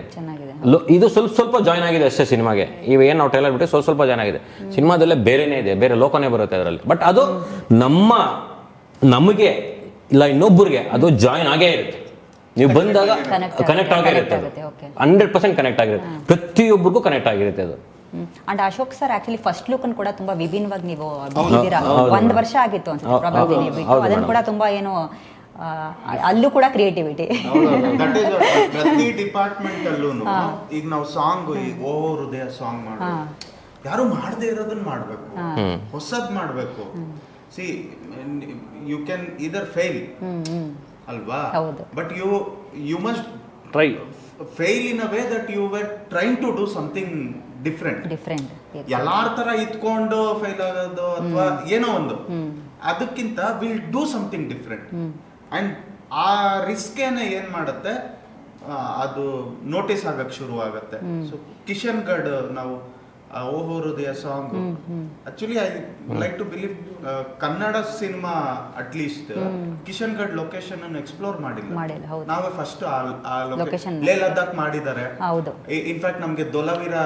ಇದು ಸ್ವಲ್ಪ ಜಾಯ್ನ್ ಆಗಿದೆ ಅಷ್ಟೇ ಸಿನಿಮಾಗೆ. ಇವೇನು ನಾವು ಟ್ರೈಲರ್ ಬಿಟ್ಟು ಸ್ವಲ್ಪ ಜಾಯ್ನ್ ಆಗಿದೆ. ಸಿನಿಮಾದಲ್ಲೇ ಬೇರೆನೇ ಇದೆ, ಬೇರೆ ಲೋಕನೇ ಬರುತ್ತೆ ಅದರಲ್ಲಿ. ಬಟ್ ಅದು ನಮಗೆ ಇಲ್ಲ ಇನ್ನೊಬ್ಬರಿಗೆ ಅದು ಜಾಯ್ನ್ ಆಗೇ ಇರುತ್ತೆ. ನೀವು ಬಂದಾಗ ಕನೆಕ್ಟ್ ಆಗಿರುತ್ತೆ. 100% ಕನೆಕ್ಟ್ ಆಗಿರುತ್ತೆ. ಪ್ರತಿಯೊಬ್ಬರಿಗೂ ಕನೆಕ್ಟ್ ಆಗಿರುತ್ತೆ ಅದು. And Ashok sir actually first look ಕೂಡ ತುಂಬಾ ವಿಭಿನ್ನವಾಗಿ ನೀವು ಬಿಟ್ಟಿದ್ದೀರಾ. 1 ವರ್ಷ ಆಗಿತ್ತು ಅನ್ಸುತ್ತೆ ಪ್ರಾಬಬ್ಲಿ ನೀವು ಬಿಟ್ಟು. ಅದನ್ನು ಕೂಡ ತುಂಬಾ ಏನು ಅಲ್ಲೂ ಕೂಡ ಕ್ರಿಯೇಟಿವಿಟಿ. ಪ್ರತಿ ಡಿಪಾರ್ಟ್ಮೆಂಟ್ ಅಲ್ಲೂ ಈಗ ನಾವು ಸಾಂಗ್ ಓ ಹೃದಯ ಸಾಂಗ್ ಮಾಡೋದು, ಯಾರು ಮಾಡದೇ ಇರೋದನ್ನ ಮಾಡ್ಬೇಕು, ಹೊಸದ್ ಮಾಡ್ಬೇಕು. See you can either fail ಅಲ್ವಾ, but you must try fail in a way that you were trying to do something different. ಎಲ್ಲಾರ ತರ ಇತ್ಕೊಂಡು ಫೇಲ್ ಆಗೋದು ಅಥವಾ ಏನೋ ಒಂದು, ಅದಕ್ಕಿಂತ will do something different. And ಆ ರಿಸ್ಕ್ ಏನ್ ಮಾಡುತ್ತೆ, ಅದು ನೋಟಿಸ್ ಆಗಕ್ ಶುರು ಆಗತ್ತೆ. ಸೊ ಕಿಶನ್ ಗಢ್ ನಾವು ಓಹೋ ಹೃದಯ song, actually I like to believe Kannada cinema at least Kishangarh location ಅನ್ನು ಎಕ್ಸ್ಪ್ಲೋರ್ ಮಾಡಿಲ್ಲ. ಹೌದು. ನಾವೇ ಫಸ್ಟ್ Location ಲೇ ಲದ್ದಾಖ್ ಮಾಡಿದ್ದಾರೆ. ಹೌದು. ಇನ್ಫ್ಯಾಕ್ಟ್ ನಮ್ಗೆ ದೊಲವೀರ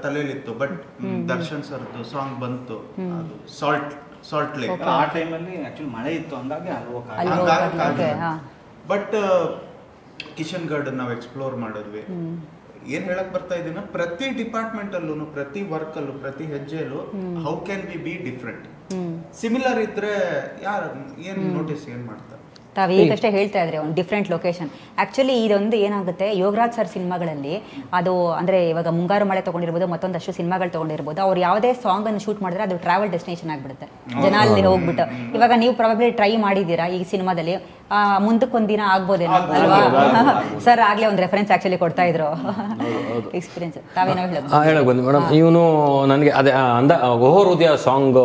ತಲೆಲಿತ್ತು, ಬಟ್ ದರ್ಶನ್ ಸರ್ದು ಸಾಂಗ್ ಬಂತು, ಅದು ಸಾಲ್ಟ್ ಲೇಕ್. ಆ ಟೈಮಲ್ಲಿ ಆಕ್ಚುಲಿ ಮಳೆ ಇತ್ತು, ಹಂಗಾಗಿ ಅಲ್ಲಿ ಹೋಗೋಕೆ, ಹಾ. ಬಟ್ ಕಿಶನ್ ಗಢ್ ನಾವು ಎಕ್ಸ್ಪ್ಲೋರ್ ಮಾಡಿದ್ವಿ. ಏನ್ ಹೇಳಕ್ ಬರ್ತಾ ಇದೀನ, ಪ್ರತಿ ಡಿಪಾರ್ಟ್ಮೆಂಟ್ ಅಲ್ಲೂ, ಪ್ರತಿ ವರ್ಕ್ ಅಲ್ಲೂ, ಪ್ರತಿ ಹೆಜ್ಜೆಯಲ್ಲೂ how can be different. Similar ಇದ್ರೆ ಯಾರು ಏನ್ ನೋಟಿಸ್ ಏನ್ ಮಾಡ್ತಾರೆ. ತಾವು ಈಗಷ್ಟೇ ಹೇಳ್ತಾ ಇದ್ರೆ ಒಂದು ಡಿಫ್ರೆಂಟ್ ಲೊಕೇಶನ್. ಆ್ಯಕ್ಚುಲಿ ಇದೊಂದು ಏನಾಗುತ್ತೆ, ಯೋಗರಾಜ್ ಸರ್ ಸಿನಿಮಾಗಳಲ್ಲಿ ಅದು ಅಂದರೆ ಇವಾಗ ಮುಂಗಾರು ಮಳೆ ತೊಗೊಂಡಿರ್ಬೋದು, ಮತ್ತೊಂದಷ್ಟು ಸಿನಿಮಾಗಳು ತೊಗೊಂಡಿರ್ಬೋದು, ಅವ್ರು ಯಾವುದೇ ಸಾಂಗನ್ನು ಶೂಟ್ ಮಾಡಿದ್ರೆ ಅದು ಟ್ರಾವೆಲ್ ಡೆಸ್ಟಿನೇಷನ್ ಆಗಿಬಿಡುತ್ತೆ, ಜನ ಅಲ್ಲಿ ಹೋಗ್ಬಿಟ್ಟು. ಇವಾಗ ನೀವು ಪ್ರಾಬಬ್ಲಿ ಟ್ರೈ ಮಾಡಿದ್ದೀರಾ ಈ ಸಿನಿಮಾದಲ್ಲಿ, ಮುಂದಕ್ಕೊಂದಿನ ಆಗ್ಬೋದೇನೋ ಅಲ್ವಾ ಸರ್? ಆಗಲೇ ಒಂದು ರೆಫರೆನ್ಸ್ ಆ್ಯಕ್ಚುಲಿ ಕೊಡ್ತಾ ಇದ್ರು ಎಕ್ಸ್ಪೀರಿಯನ್ಸ್. ತಾವೇನೋ ಹೇಳಕ್ ಬಂದು ಮೇಡಮ್, ಇವನು ನನಗೆ ಅದೇ ಓಹೋ ಹೃದಯ ಸಾಂಗ್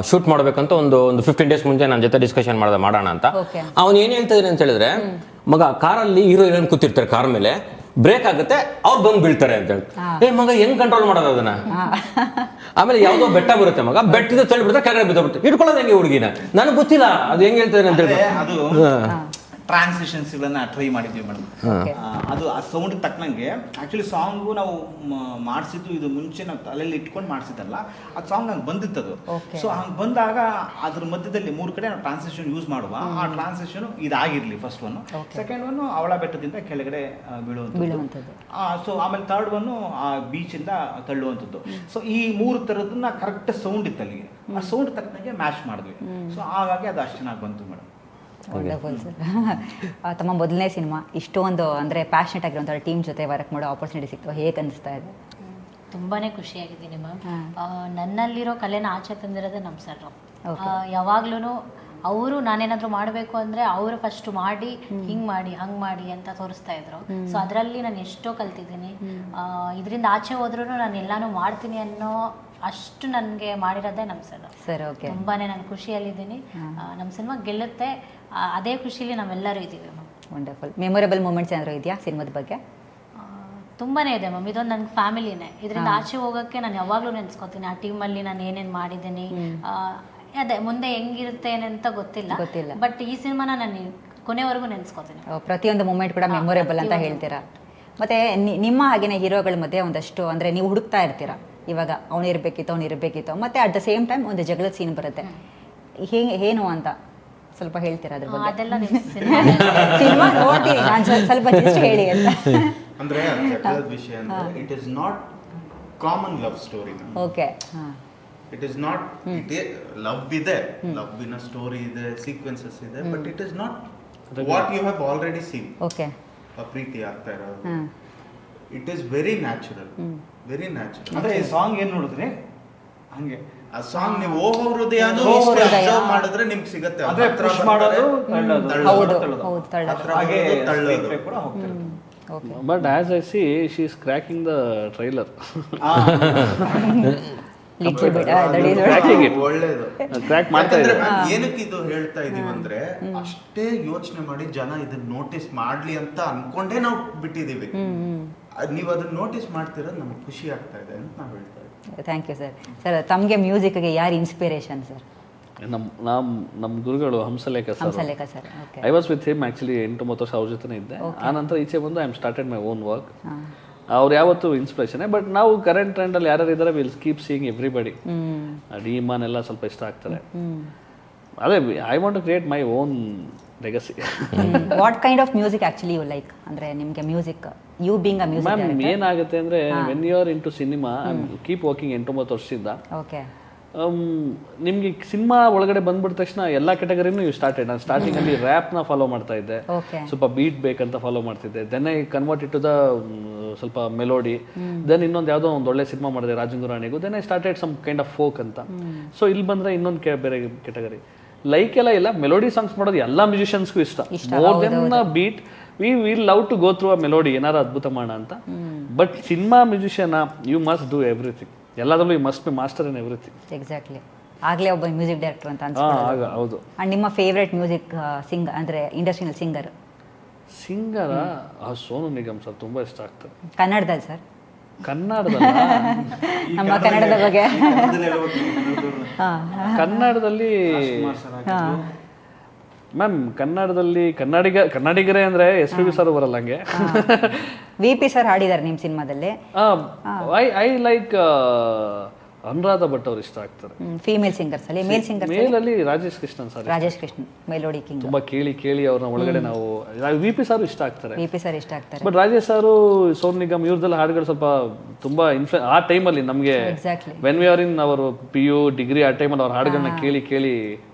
ಶೂಟ್ ಮಾಡ್ಬೇಕಂತ ಒಂದು 15 ಡೇಸ್ ಮುಂಚೆ ನನ್ನ ಜೊತೆ ಡಿಸ್ಕಷನ್ ಮಾಡೋಣ ಅಂತ. ಅವ್ನು ಏನ್ ಹೇಳ್ತಿದ್ದಾನೆ ಅಂತ ಹೇಳಿದ್ರೆ, ಮಗ ಕಾರಲ್ಲಿ ಹೀರೋ ಹೀರೋಯಿನ್ ಕೂತಿರ್ತಾರೆ, ಕಾರ್ ಮೇಲೆ ಬ್ರೇಕ್ ಆಗುತ್ತೆ, ಅವ್ರು ಬಂದು ಬೀಳ್ತಾರೆ ಅಂತ ಹೇಳಿ. ಮಗ ಹೆಂಗ್ ಕಂಟ್ರೋಲ್ ಮಾಡೋದು ಅದನ್ನ? ಆಮೇಲೆ ಯಾವ್ದೋ ಬೆಟ್ಟ ಬರುತ್ತೆ, ಮಗ ಬೆಟ್ಟದ ತಳ್ಳಿ ಬಿಡ್ತಾರೆ, ಕೆಳಗಡೆ ಬಿದ್ದೋಗ್ಬಿಡ್ತಾರೆ. ಇಟ್ಕೊಳ್ಳೋದು ಹೆಂಗೆ ಹುಡುಗಿನ? ನನಗೆ ಗೊತ್ತಿಲ್ಲ ಅದು ಹೆಂಗ್ ಹೇಳ್ತಾರೆ ಅಂತ ಹೇಳಿ. ಅದು ಟ್ರಾನ್ಸ್ಲೇಷನ್ಸ್ಗಳನ್ನ ಟ್ರೈ ಮಾಡಿದ್ವಿ ಮೇಡಮ್. ಅದು ಆ ಸೌಂಡ್ ತಕ್ಕನಂಗೆ ಆಕ್ಚುಲಿ ಸಾಂಗು ನಾವು ಮಾಡಿಸಿದ್ದು, ಇದು ಮುಂಚೆ ನಾವು ತಲೆಯಲ್ಲಿ ಇಟ್ಕೊಂಡು ಮಾಡಿಸಿದ್ದಲ್ಲ, ಆ ಸಾಂಗ್ ನಂಗೆ ಬಂದಿತ್ತದು. ಸೊ ಹಂಗೆ ಬಂದಾಗ ಅದ್ರ ಮಧ್ಯದಲ್ಲಿ 3 ಕಡೆ ನಾವು ಟ್ರಾನ್ಸ್ಲೇಷನ್ ಯೂಸ್ ಮಾಡುವ. ಆ ಟ್ರಾನ್ಸ್ಲೇಷನ್ ಇದಾಗಿರ್ಲಿ ಫಸ್ಟ್ ಒನ್, ಸೆಕೆಂಡ್ ಒನ್ ಅವಳ ಬೆಟ್ಟದಿಂದ ಕೆಳಗಡೆ ಬೀಳುವಂಥದ್ದು. ಸೊ ಆಮೇಲೆ ಥರ್ಡ್ ಒನ್ ಆ ಬೀಚಿಂದ ತಳ್ಳುವಂಥದ್ದು. ಸೊ ಈ 3 ಥರದನ್ನ ಕರೆಕ್ಟ್ ಸೌಂಡ್ ಇತ್ತು ಅಲ್ಲಿಗೆ, ಆ ಸೌಂಡ್ ತಕ್ಕನಂಗೆ ಮ್ಯಾಚ್ ಮಾಡಿದ್ವಿ. ಸೊ ಹಾಗಾಗಿ ಅದು ಅಷ್ಟು ಚೆನ್ನಾಗಿ ಬಂತು ಮೇಡಮ್. Wonderful sir. ತಮ್ಮ ಮೊದಲನೇ ಸಿನಿಮಾ ಇಷ್ಟೊಂದು ಅಂದರೆ ಪ್ಯಾಷನೆಟ್ ಆಗಿರುವಂಥ ಟೀಮ್ ಜೊತೆ ವರ್ಕ್ ಮಾಡೋ ಆಪರ್ಚುನಿಟಿ ಸಿಕ್ತು, ಹೇಗೆ ಅನಿಸ್ತಾ ಇದೆ? ತುಂಬಾ ಖುಷಿಯಾಗಿದ್ದೀನಿ ಮ್ಯಾಮ್. ನನ್ನಲ್ಲಿರೋ ಕಲೆನ ಆಚೆ ತಂದಿರೋದೇ ನಮ್ಮ ಸರ್. ಯಾವಾಗ್ಲೂ ಅವರು ನಾನೇನಾದರೂ ಮಾಡಬೇಕು ಅಂದರೆ ಅವರು ಫಸ್ಟ್ ಮಾಡಿ ಹಿಂಗೆ ಮಾಡಿ ಹಂಗೆ ಮಾಡಿ ಅಂತ ತೋರಿಸ್ತಾ ಇದ್ರು. ಸೊ ಅದರಲ್ಲಿ ನಾನು ಎಷ್ಟೋ ಕಲ್ತಿದ್ದೀನಿ. ಇದರಿಂದ ಆಚೆ ಹೋದ್ರೂ ನಾನು ಎಲ್ಲಾನು ಮಾಡ್ತೀನಿ ಅನ್ನೋ ಅಷ್ಟು ನನಗೆ ಮಾಡಿರೋದೇ ನಮ್ಮ ಸರ್. ಓಕೆ, ತುಂಬಾ ನಾನು ಖುಷಿಯಲ್ಲಿದ್ದೀನಿ. ನಮ್ಮ ಸಿನಿಮಾ ಗೆಲ್ಲುತ್ತೆ, ಅದೇ ಖುಷಿಲಿ ನಾವೆಲ್ಲರೂ ಇದ್ದೀವಿ ಮ್ಯಾಮ್. ವಂಡರ್ಫುಲ್. ಮೆಮೊರೇಬಲ್ ಮೂಮೆಂಟ್ಸ್ ಏನಾದರೂ ಇದೆಯಾ ಸಿನಿಮಾದ ಬಗ್ಗೆ? ತುಂಬಾ ಇದೆ ಮ್ಯಾಮ್. ಇದೊಂದು ನನ್ನ ಫ್ಯಾಮಿಲಿನೇ. ಇದರಿಂದ ಆಚೆ ಹೋಗೋಕ್ಕೆ ನಾನು ಯಾವಾಗಲೂ ನೆನೆಸ್ಕೊತೀನಿ. ಆ ಟೀಮಲ್ಲಿ ನಾನು ಏನೇನು ಮಾಡಿದ್ದೀನಿ, ಅದೇ ಮುಂದೆ ಹೆಂಗಿರುತ್ತೆ ಏನಂತ ಗೊತ್ತಿಲ್ಲ, ಬಟ್ ಈ ಸಿನಿಮಾನ ನಾನು ಕೊನೆವರೆಗೂ ನೆನೆಸ್ಕೊತೀನಿ. ಪ್ರತಿಯೊಂದು ಮೂಮೆಂಟ್ ಕೂಡ ಮೆಮೊರೇಬಲ್ ಅಂತ ಹೇಳ್ತೀರಾ. ಮತ್ತು ನಿಮ್ಮ ಹಾಗೇನೆ ಹೀರೋಗಳ ಮಧ್ಯೆ ಒಂದಷ್ಟು ಅಂದರೆ ನೀವು ಹುಡುಕ್ತಾ ಇರ್ತೀರಾ, ಇವಾಗ ಅವನು ಇರಬೇಕಿತ್ತು, ಮತ್ತು ಅಟ್ ದ ಸೇಮ್ ಟೈಮ್ ಒಂದು ಜಗಳದ ಸೀನ್ ಬರುತ್ತೆ, ಏನು ಅಂತ ಸ್ವಲ್ಪ ಹೇಳ್ತೀರಾ ಅದ್ರ ಬಗ್ಗೆ? ಅದೆಲ್ಲ ಸಿನಿಮಾ ನೋಡ್ತೀನಿ ನಾನು, ಸ್ವಲ್ಪ ಜಸ್ಟ್ ಹೇಳಿ ಅಂತ. ಅಂದ್ರೆ ಜಗಳದ ವಿಷಯ ಅಂದ್ರೆ it is not common love story. Okay, it is not, love ಇದೆ, ಲವ್ ಇನ ಸ್ಟೋರಿ ಇದೆ, ಸೀಕ್ವೆನ್ಸಸ್ ಇದೆ, but it is not what you have already seen. Okay, ಪ್ರೀತಿ ಆಗ್ತಾ ಇರೋದು it is very natural, very natural. ಅಂದ್ರೆ ಈ ಸಾಂಗ್ ಏನ್ ನೋಡಿದ್ರೆ ಹಂಗೆ ಆ ಸಾಂಗ್ ನೀವು ಓಹೋ ಹೃದಯ ಮಾಡಿದ್ರೆ ನಿಮ್ಗೆ ಸಿಗುತ್ತೆ. ಅದೇ ಪುಷ್ ಮಾಡೋದು, but as I C she is cracking the trailer. ಒಳ್ಳೇದು ಕ್ರ್ಯಾಕ್ ಮಾಡ್ತಾ ಇದ್ದಾರೆ. ಏನಕ್ಕೆ ಇದು ಹೇಳ್ತಾ ಇದೀವಿ ಅಂದ್ರೆ, ಅಷ್ಟೇ ಯೋಚನೆ ಮಾಡಿ ಜನ ಇದನ್ನ ನೋಟಿಸ್ ಮಾಡ್ಲಿ ಅಂತ ಅನ್ಕೊಂಡೇ ನಾವು ಬಿಟ್ಟಿದೀವಿ. ನೀವು ಅದನ್ನ ನೋಟಿಸ್ ಮಾಡ್ತಿರೋದು ನಮ್ಗೆ ಖುಷಿ ಆಗ್ತಾ ಇದೆ ಅಂತ ನಾವು ಹೇಳ್ತಾ ಇದ್ದೀವಿ. Thank you sir. ಸರ್ ತಮಗೆ ಮ್ಯೂಸಿಕ್ಗೆ ಯಾರು ಇನ್ಸ್ಪಿರೇಷನ್ ಸರ್? ನಮ್ಮ ಗುರುಗಳು Hamsalekha sir. I was with him actually 8-9 ವರ್ಷ ಅವ್ರ ಜೊತೆ ಇದ್ದೆ. ಆ ನಂತರ ಈಚೆ ಬಂದು I am started my own work. ಅವ್ರು ಯಾವತ್ತೂ ಇನ್ಸ್ಪಿರೇಷನ್. ಬಟ್ ನಾವು ಕರೆಂಟ್ ಟ್ರೆಂಡಲ್ಲಿ ಯಾರ್ಯಾರು ಇದ್ದಾರೆ will keep seeing everybody. D Imman ಎಲ್ಲ ಸ್ವಲ್ಪ ಇಷ್ಟ ಆಗ್ತಾರೆ. ಅದೇ I want to create my own legacy. What kind of music actually you like? ಅಂದ್ರೆ ನಿಮಗೆ music, you being a music ma'am ಏನಾಗುತ್ತೆ ಅಂದ್ರೆ when you are into cinema, keep working 8-9 ವರ್ಷದಿಂದ, ಓಕೆ, ನಿಮ್ಗೆ ಸಿನಿಮಾ ಒಳಗಡೆ ಬಂದ್ಬಿಟ್ಟ ತಕ್ಷಣ ಎಲ್ಲ ಕೆಟಗರಿನೂ ಯು ಸ್ಟಾರ್ಟೆಡ್. ನಾನು ಸ್ಟಾರ್ಟಿಂಗಲ್ಲಿ ರ್ಯಾಪ್ನ ಫಾಲೋ ಮಾಡ್ತಾ ಇದ್ದೆ, ಸ್ವಲ್ಪ ಬೀಟ್ ಬೇಕಂತ ಫಾಲೋ ಮಾಡ್ತಿದ್ದೆ. Then I convert it to the ಸ್ವಲ್ಪ ಮೆಲೋಡಿ. ದೆನ್ ಇನ್ನೊಂದು ಯಾವುದೋ ಒಂದು ಒಳ್ಳೆ ಸಿನಿಮಾ ಮಾಡಿದೆ ರಾಜಂಗುರಾಣಿಗೂ. Then I started some kind of folk ಅಂತ. ಸೊ ಇಲ್ಲಿ ಬಂದರೆ ಇನ್ನೊಂದು ಬೇರೆ ಕೆಟಗರಿ. ಲೈಕ್ ಇಲ್ಲ ಮೆಲೋಡಿ ಸಾಂಗ್ಸ್ ಮಾಡೋದು ಎಲ್ಲ ಮ್ಯೂಸಿಷಿಯನ್ಸ್ಗೂ ಇಷ್ಟ. More then beat, we will love to go through a melody, ಏನಾರು ಅದ್ಭುತ ಮಾಡೋಣ ಅಂತ. But cinema musician you must do everything. ಎಲ್ಲದರಲ್ಲೂ you must be master in everything. Exactly. ಆಗಲೇ ಒಬ್ಬ ಮ್ಯೂಸಿಕ್ ಡೈರೆಕ್ಟರ್ ಅಂತ ಅನ್ಸುತ್ತೆ. ಹೌದು. ಅಂಡ್ ನಿಮ್ಮ ಫೇವ್ರೆಟ್ ಮ್ಯೂಸಿಕ್ ಸಿಂಗರ್ ಅಂದರೆ ಇಂಡಸ್ಟ್ರಿಯಲ್ ಸಿಂಗರ್? ಸಿಂಗರ ಆ ಸೋನು ನಿಗಮ್ ಸರ್ ತುಂಬ ಇಷ್ಟ ಆಗ್ತಾರೆ. ಕನ್ನಡದಲ್ಲಿ ಸರ್, ಕನ್ನಡದಲ್ಲ, ನಮ್ಮ ಕನ್ನಡದ ಬಗ್ಗೆ ಕನ್ನಡದಲ್ಲಿ ಮ್ಯಾಮ್ ಕನ್ನಡದಲ್ಲಿ ಕನ್ನಡಿಗರೇ ಅಂದ್ರೆ SPB ಸರ್ ಬರಲ್ಲ ಹಂಗೆ. VP ಸರ್ ಹಾಡಿದ್ದಾರೆ ನಿಮ್ಮ ಸಿನಿಮಾದಲ್ಲಿ. ಐ ಲೈಕ್ ಅನುರಾಧ ಭಟ್ ಅವ್ರು ಇಷ್ಟ ಆಗ್ತಾರೆ. ಫೀಮೇಲ್ ಸಿಂಗರ್ಸ್ ಅಲ್ಲಿ, ಮೇಲ್ ಸಿಂಗರ್ಸ್ ಮೇಲಲ್ಲಿ Rajesh Krishnan sir, Rajesh Krishnan melody king. ತುಂಬಾ ಕೇಳಿ ಅವ್ರನ್ನ ಒಳಗಡೆ ನಾವು VP ಸರ್ ಇಷ್ಟ ಆಗ್ತಾರೆ. VP ಸರ್ ಇಷ್ಟ ಆಗ್ತಾರೆ. ಬಟ್ ರಾಜೇಶ್ ಸಾರು, ಸೋನು ನಿಗಮ್ ಇವ್ರದೆಲ್ಲ ಹಾಡುಗಳು ಸ್ವಲ್ಪ ತುಂಬಾ ಆ ಟೈಮಲ್ಲಿ ನಮಗೆ ಎಕ್ಸಾಕ್ಟ್ಲಿ ವೆನ್ ವಿ ಆರ್ ಇನ್ ಅವರು PU ಡಿಗ್ರಿ ಆ ಟೈಮಲ್ಲಿ ಅವ್ರ ಹಾಡುಗಳನ್ನ ಕೇಳಿ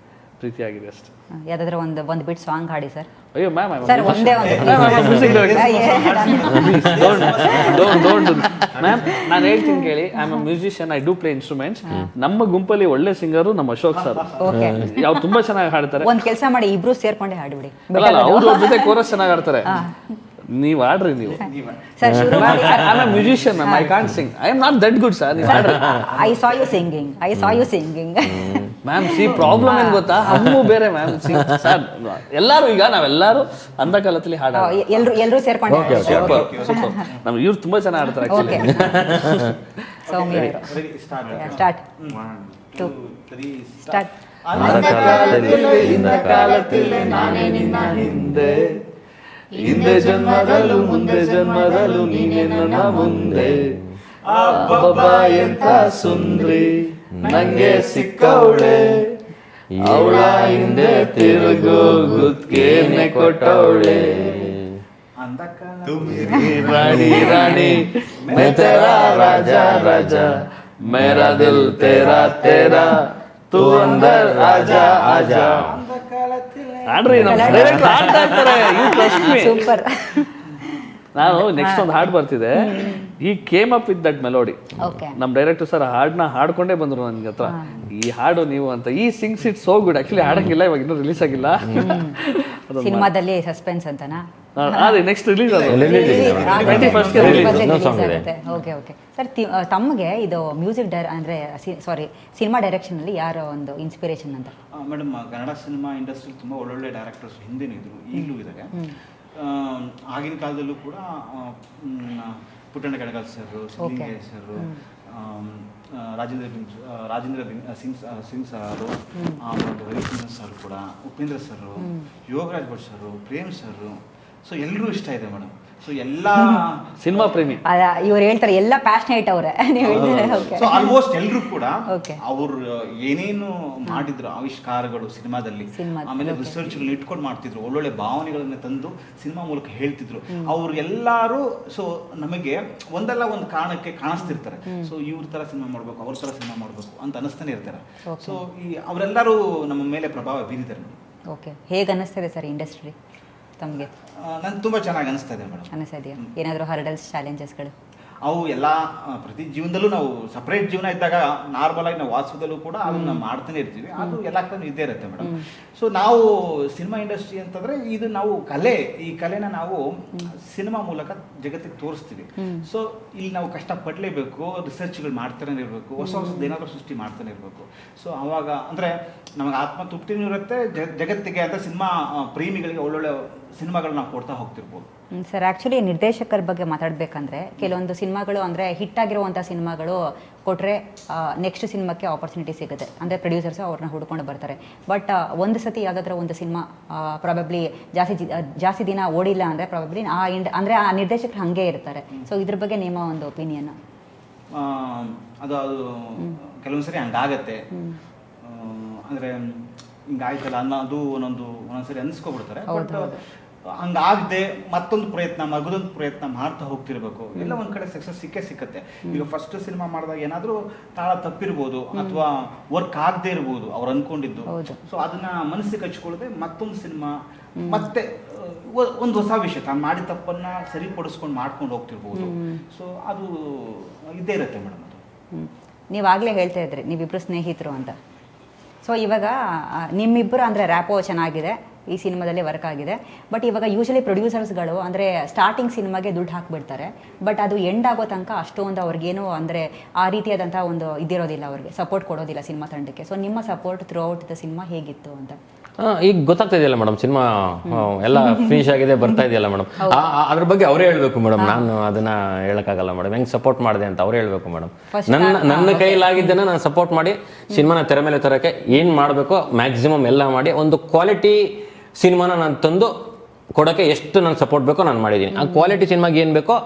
ಪ್ರೀತಿ ಆಗಿದೆ ಅಷ್ಟೇ. ಯಾವ್ದಾದ್ರು ಒಂದು ಬಿಟ್ ಸಾಂಗ್ ಹಾಡಿ ಸರ್. ಅಯ್ಯೋ ಮ್ಯಾಮ್ ಸರ್ ಒಂದೇ ಮ್ಯಾಮ್ ನಾನು ಹೇಳ್ತೀನಿ ಕೇಳಿ, I am a musician, I do play instruments. ನಮ್ಮ ಗುಂಪಲ್ಲಿ ಒಳ್ಳೆ ಸಿಂಗರು ನಮ್ಮ ಅಶೋಕ್ ಸರ್, ಅವ್ರು ತುಂಬಾ ಚೆನ್ನಾಗಿ ಹಾಡ್ತಾರೆ. ಒಂದ್ ಕೆಲಸ ಮಾಡಿ, ಇಬ್ರು ಸೇರ್ಕೊಂಡೆ ಹಾಡ್ಬಿಡಿ. ಅವ್ರ ಜೊತೆ ಕೋರಸ್ ಚೆನ್ನಾಗಿ ಹಾಡ್ತಾರೆ. ನೀವ್ ಆಡ್ರಿ ನೀವು. ಸರ್ ಶುರು ಮಾಡಿ. I am a musician ma'am, I can't sing, I am not that good sir. ನೀವು ಆಡ್ರಿ. I saw you singing ma'am problem ಏನ್ ಗೊತ್ತಾ, ಹಮ್ಮು ಬೇರೆ ಮ್ಯಾಮ್. ಸರ್ ಎಲ್ಲರೂ ಈಗ ನಾವೆಲ್ಲರೂ ಅಂದ ಕಾಲದಲ್ಲಿ ಹಾಡ ಎಲ್ರು ಸೇರ್ಕೊಂಡು ಸೂಪರ್ ನಮ್ಗೆ ಇವ್ರು ತುಂಬಾ ಚೆನ್ನಾಗಿ ಆಡ್ತಾರೆ ಓಕೆ. ಸೌಮ್ಯ ಸ್ಟಾರ್ಟ್. 2 3 ಸ್ಟಾರ್ಟ್. ಕಾಲದಲ್ಲಿ ನಾನೇ ನಿನ್ನ ಹಿಂದೆ ಜನ್ಮದಲ್ಲೂ ಮುಂದೆ ಜನ್ಮದಲ್ಲೂ ನೀನೆ ನನ್ನ ಮುಂದೆ. ಅಬ್ಬಬ್ಬ ಎಂತ ಸುಂದ್ರಿ ನಂಗೆ ಸಿಕ್ಕವಳೆ, ಅವಳ ಹಿಂದೆ ತಿರುಗೋ ಗುತ್ಕೇನೆ ಕೊಟ್ಟವಳೆ. ರಾಣಿ ರಾಣಿ ಮೈ ತೆರಾ ರಾಜಾ ರಾಜಾ, ಮೇರಾ ದಿಲ್ ತೇರಾ ತೇರಾ, ತೂ ಅಂದರ್ ಆಜಾ ಆಜಾ. ಆಡ್ರಿ, ಸೂಪರ್. ನಾನು ನೆಕ್ಸ್ಟ್ ಒಂದು ಹಾಡು ಬರ್ತಿದೆ, ಈ came up with that melody. ನಮ್ ಡೈರೆಕ್ಟರ್ ಸರ್ ಹಾಡನ್ನ ಹಾಡ್ಕೊಂಡೇ ಬಂದ್ರು ನನ್ಗೆ ಹತ್ರ, ಈ ಹಾಡು ನೀವು ಅಂತ. ಈ sings it so good. Actually ಹಾಡಂಗಿಲ್ಲ, ಇವಾಗ ಇನ್ನೂ ರಿಲೀಸ್ ಆಗಿಲ್ಲ. ಸಿನಿಮಾದಲ್ಲಿ ಸಸ್ಪೆನ್ಸ್ ಅಂತನಾ? ಅದೇ ನೆಕ್ಸ್ಟ್ ರಿಲೀಸ್ ಆಗುತ್ತೆ. Okay okay sir. ತಮಗೆ ಇದು ಮ್ಯೂಸಿಕ್ ಅಂದ್ರೆ ಸಿನಿಮಾ ಡೈರೆಕ್ಷನ್ ಅಲ್ಲಿ ಯಾರು ಒಂದು ಇನ್ಸ್ಪಿರೇಷನ್ ಅಂತ? ಮೇಡಮ್, ಕನ್ನಡ ಸಿನಿಮಾ ಇಂಡಸ್ಟ್ರಿ ತುಂಬ ಒಳ್ಳೊಳ್ಳೆ ಡೈರೆಕ್ಟರ್ಸ್ ಹಿಂದೆನೂ ಇದ್ರು, ಈಗಲೂ ಇದ್ದಾರೆ. ಆಗಿನ ಕಾಲದಲ್ಲೂ ಕೂಡ Puttanna Kanagal sir, Siddalingaiah sir, Rajendra Singh sir, Ravichandran sir ಕೂಡ, Upendra sir, Yogaraj Bhat sir, Prem sir, so ಎಲ್ಲರೂ ಇಷ್ಟ ಇದೆ ಮೇಡಮ್. ಸೊ ಎಲ್ಲ ಸಿನಿಮಾ ಪ್ರೇಮಿ ಇವ್ರು ಹೇಳ್ತಾರೆ, ಎಲ್ಲ ಪ್ಯಾಷನೇಟ್ ಅವರೇ. ಸೊ ಆಲ್ಮೋಸ್ಟ್ ಎಲ್ಲರೂ ಕೂಡ ಅವ್ರು ಏನೇನು ಮಾಡಿದ್ರು ಆವಿಷ್ಕಾರಗಳು ಸಿನಿಮಾದಲ್ಲಿ, ಆಮೇಲೆ ರಿಸರ್ಚ್ಗಳನ್ನ ಇಟ್ಕೊಂಡು ಮಾಡ್ತಿದ್ರು, ಒಳ್ಳೊಳ್ಳೆ ಭಾವನೆಗಳನ್ನ ತಂದು ಸಿನಿಮಾ ಮೂಲಕ ಹೇಳ್ತಿದ್ರು. ಅವ್ರು ಎಲ್ಲರೂ ಸೊ ನಮಗೆ ಒಂದಲ್ಲ ಒಂದು ಕಾರಣಕ್ಕೆ ಕಾಣಿಸ್ತಿರ್ತಾರೆ. ಸೊ ಇವ್ರ ತರ ಸಿನಿಮಾ ಮಾಡ್ಬೇಕು, ಅವ್ರ ತರ ಸಿನಿಮಾ ಮಾಡ್ಬೇಕು ಅಂತ ಅನಿಸ್ತಾನೆ ಇರ್ತಾರೆ. ಸೊ ಈ ಅವರೆಲ್ಲರೂ ನಮ್ಮ ಮೇಲೆ ಪ್ರಭಾವ ಬೀರಿದ್ದಾರೆ. ಓಕೆ, ಹೇಗೆ ಅನ್ನಿಸ್ತಿದೆ ಸರ್ ಇಂಡಸ್ಟ್ರಿ ತಮಗೆ? ನಂಗೆ ತುಂಬ ಚೆನ್ನಾಗಿ ಅನಿಸ್ತಾ ಇದೆ ಮೇಡಮ್. ಅನಿಸ್ತಾ ಇದೆಯಾ? ಏನಾದರೂ ಹರ್ಡಲ್ಸ್, ಚಾಲೆಂಜಸ್ಗಳು? ಅವು ಎಲ್ಲ ಪ್ರತಿ ಜೀವನದಲ್ಲೂ ನಾವು ಸಪ್ರೇಟ್ ಜೀವನ ಇದ್ದಾಗ ನಾರ್ಮಲ್ ಆಗಿ ನಾವು ವಾಸ್ತವದಲ್ಲೂ ಕೂಡ ಅದನ್ನ ಮಾಡ್ತಾನೆ ಇರ್ತೀವಿ, ಅದು ಎಲ್ಲ ಕಡೆ ಇದ್ದೇ ಇರುತ್ತೆ ಮೇಡಮ್. ಸೊ ನಾವು ಸಿನಿಮಾ ಇಂಡಸ್ಟ್ರಿ ಅಂತಂದ್ರೆ ಇದು ನಾವು ಕಲೆ, ಈ ಕಲೆನ ನಾವು ಸಿನಿಮಾ ಮೂಲಕ ಜಗತ್ತಿಗೆ ತೋರಿಸ್ತೀವಿ. ಸೊ ಇಲ್ಲಿ ನಾವು ಕಷ್ಟಪಡಲೇಬೇಕು, ರಿಸರ್ಚ್ಗಳು ಮಾಡ್ತಾನೆ ಇರಬೇಕು, ಹೊಸ ಹೊಸದು ಏನಾದರೂ ಸೃಷ್ಟಿ ಮಾಡ್ತಾನೆ ಇರಬೇಕು. ಸೊ ಅವಾಗ ಅಂದ್ರೆ ನಮಗೆ ಆತ್ಮ ತೃಪ್ತಿನೂ ಇರುತ್ತೆ, ಜಗತ್ತಿಗೆ ಅಂತ ಸಿನಿಮಾ ಪ್ರೇಮಿಗಳಿಗೆ ಒಳ್ಳೊಳ್ಳೆ ಸಿನಿಮಾಗಳನ್ನ ನಾವು ಕೊಡ್ತಾ ಹೋಗ್ತಿರ್ಬೋದು. ಸರ್, ಆ್ಯಕ್ಚುಲಿ ನಿರ್ದೇಶಕರ ಬಗ್ಗೆ ಮಾತಾಡಬೇಕಂದ್ರೆ ಕೆಲವೊಂದು ಸಿನಿಮಾಗಳು ಅಂದರೆ ಹಿಟ್ಟಾಗಿರುವಂಥ ಸಿನಿಮಾಗಳು ಕೊಟ್ಟರೆ ನೆಕ್ಸ್ಟ್ ಸಿನಿಮಾಕ್ಕೆ ಆಪರ್ಚುನಿಟಿ ಸಿಗುತ್ತೆ. ಅಂದರೆ ಪ್ರೊಡ್ಯೂಸರ್ಸು ಅವ್ರನ್ನ ಹುಡ್ಕೊಂಡು ಬರ್ತಾರೆ. ಬಟ್ ಒಂದು ಸತಿ ಯಾವುದಾದ್ರೂ ಒಂದು ಸಿನಿಮಾ ಪ್ರಾಬಬ್ಲಿ ಜಾಸ್ತಿ ದಿನ ಓಡಿಲ್ಲ ಅಂದರೆ ಪ್ರಾಬಬ್ಲಿ ಅಂದರೆ ಆ ನಿರ್ದೇಶಕರು ಹಾಗೆ ಇರ್ತಾರೆ. ಸೊ ಇದ್ರ ಬಗ್ಗೆ ನಿಮ್ಮ ಒಂದು ಒಪಿನಿಯನ್? ಅದು ಕೆಲವೊಂದ್ಸರಿ ಹಂಗಾಗತ್ತೆ. ಅಂದರೆ ಹಿಂಗಾಯ್ತಲ್ಲ ಅನ್ನೋದು ಒಂದೊಂದ್ಸರಿ ಅನ್ಸ್ಕೊಬಿಡ್ತಾರೆ. ಬಟ್ ಹಂಗಾಗದೆ ಮತ್ತೊಂದು ಪ್ರಯತ್ನ, ಮಗದೊಂದು ಪ್ರಯತ್ನ ಮಾಡ್ತಾ ಹೋಗ್ತಿರ್ಬೇಕು. ಎಲ್ಲ ಒಂದ್ ಕಡೆ ಸಕ್ಸಸ್ ಸಿಕ್ಕತ್ತೆ. ಈಗ ಫಸ್ಟ್ ಸಿನಿಮಾ ಮಾಡಿದಾಗ ಏನಾದರೂ ತಾಳ ತಪ್ಪಿರ್ಬೋದು ಅಥವಾ ವರ್ಕ್ ಆಗದೆ ಇರ್ಬೋದು ಅವ್ರು ಅನ್ಕೊಂಡಿದ್ದು. ಸೊ ಅದನ್ನ ಮನಸ್ಸಿಗೆ ಹಚ್ಕೊಳ್ಳದೆ ಮತ್ತೊಂದು ಸಿನಿಮಾ ಮತ್ತೆ ಒಂದು ಹೊಸ ವಿಷಯ ತಾನು ಮಾಡಿದ ತಪ್ಪನ್ನ ಸರಿಪಡಿಸ್ಕೊಂಡು ಮಾಡ್ಕೊಂಡು ಹೋಗ್ತಿರ್ಬೋದು. ಸೊ ಅದು ಇದ್ದೇ ಇರುತ್ತೆ ಮೇಡಮ್. ಅದು ನೀವಾಗಲೇ ಹೇಳ್ತಾ ಇದ್ರಿ ನೀವಿಬ್ರು ಸ್ನೇಹಿತರು ಅಂತ. ಸೊ ಇವಾಗ ನಿಮ್ಮಿಬ್ಬರು ಅಂದರೆ ರ್ಯಾಪೋ ಚೆನ್ನಾಗಿದೆ, ಈ ಸಿನಿಮಾದಲ್ಲಿ ವರ್ಕ್ ಆಗಿದೆ. ಬಟ್ ಇವಾಗ ಯೂಶಲಿ ಪ್ರೊಡ್ಯೂಸರ್ಸ್ಗಳು ಅಂದರೆ ಸ್ಟಾರ್ಟಿಂಗ್ ಸಿನಿಮಾಗೆ ದುಡ್ಡು ಹಾಕ್ಬಿಡ್ತಾರೆ, ಬಟ್ ಅದು ಎಂಡ್ ಆಗೋ ತನಕ ಅಷ್ಟೊಂದು ಅವ್ರಿಗೇನು ಅಂದರೆ ಆ ರೀತಿಯಾದಂಥ ಒಂದು ಇದಿರೋದಿಲ್ಲ, ಅವ್ರಿಗೆ ಸಪೋರ್ಟ್ ಕೊಡೋದಿಲ್ಲ ಸಿನಿಮಾ ತಂಡಕ್ಕೆ. ಸೊ ನಿಮ್ಮ support through out the cinema ಹೇಗಿತ್ತು ಅಂತ? ಈಗ ಗೊತ್ತಾಗ್ತಾ ಇದೆಯಲ್ಲ ಮೇಡಮ್, ಸಿನಿಮಾ ಎಲ್ಲ ಫಿನಿಶ್ ಆಗಿದೆ, ಬರ್ತಾ ಇದೆಯಲ್ಲ ಮೇಡಮ್. ಅದ್ರ ಬಗ್ಗೆ ಅವರೇ ಹೇಳ್ಬೇಕು ಮೇಡಮ್, ನಾನು ಅದನ್ನ ಹೇಳಕ್ಕಾಗಲ್ಲ ಮೇಡಮ್. ಹೆಂಗ್ ಸಪೋರ್ಟ್ ಮಾಡಿದೆ ಅಂತ ಅವರೇ ಹೇಳ್ಬೇಕು ಮೇಡಮ್. ನನ್ನ ಕೈಲಾಗಿದ್ದನ್ನ ನಾನು ಸಪೋರ್ಟ್ ಮಾಡಿ ಸಿನಿಮಾನ ತೆರೆ ಮೇಲೆ ತರಕ್ಕೆ ಏನ್ ಮಾಡಬೇಕೋ ಮ್ಯಾಕ್ಸಿಮಮ್ ಎಲ್ಲ ಮಾಡಿ ಒಂದು ಕ್ವಾಲಿಟಿ ಸಿನಿಮಾನ ನಾನು ತಂದು ಕೊಡೋಕ್ಕೆ ಎಷ್ಟು ನಾನು ಸಪೋರ್ಟ್ ಬೇಕೋ ನಾನು ಮಾಡಿದ್ದೀನಿ. ಆ ಕ್ವಾಲಿಟಿ ಸಿನಿಮಾಗೆ ಏನು ಬೇಕೋ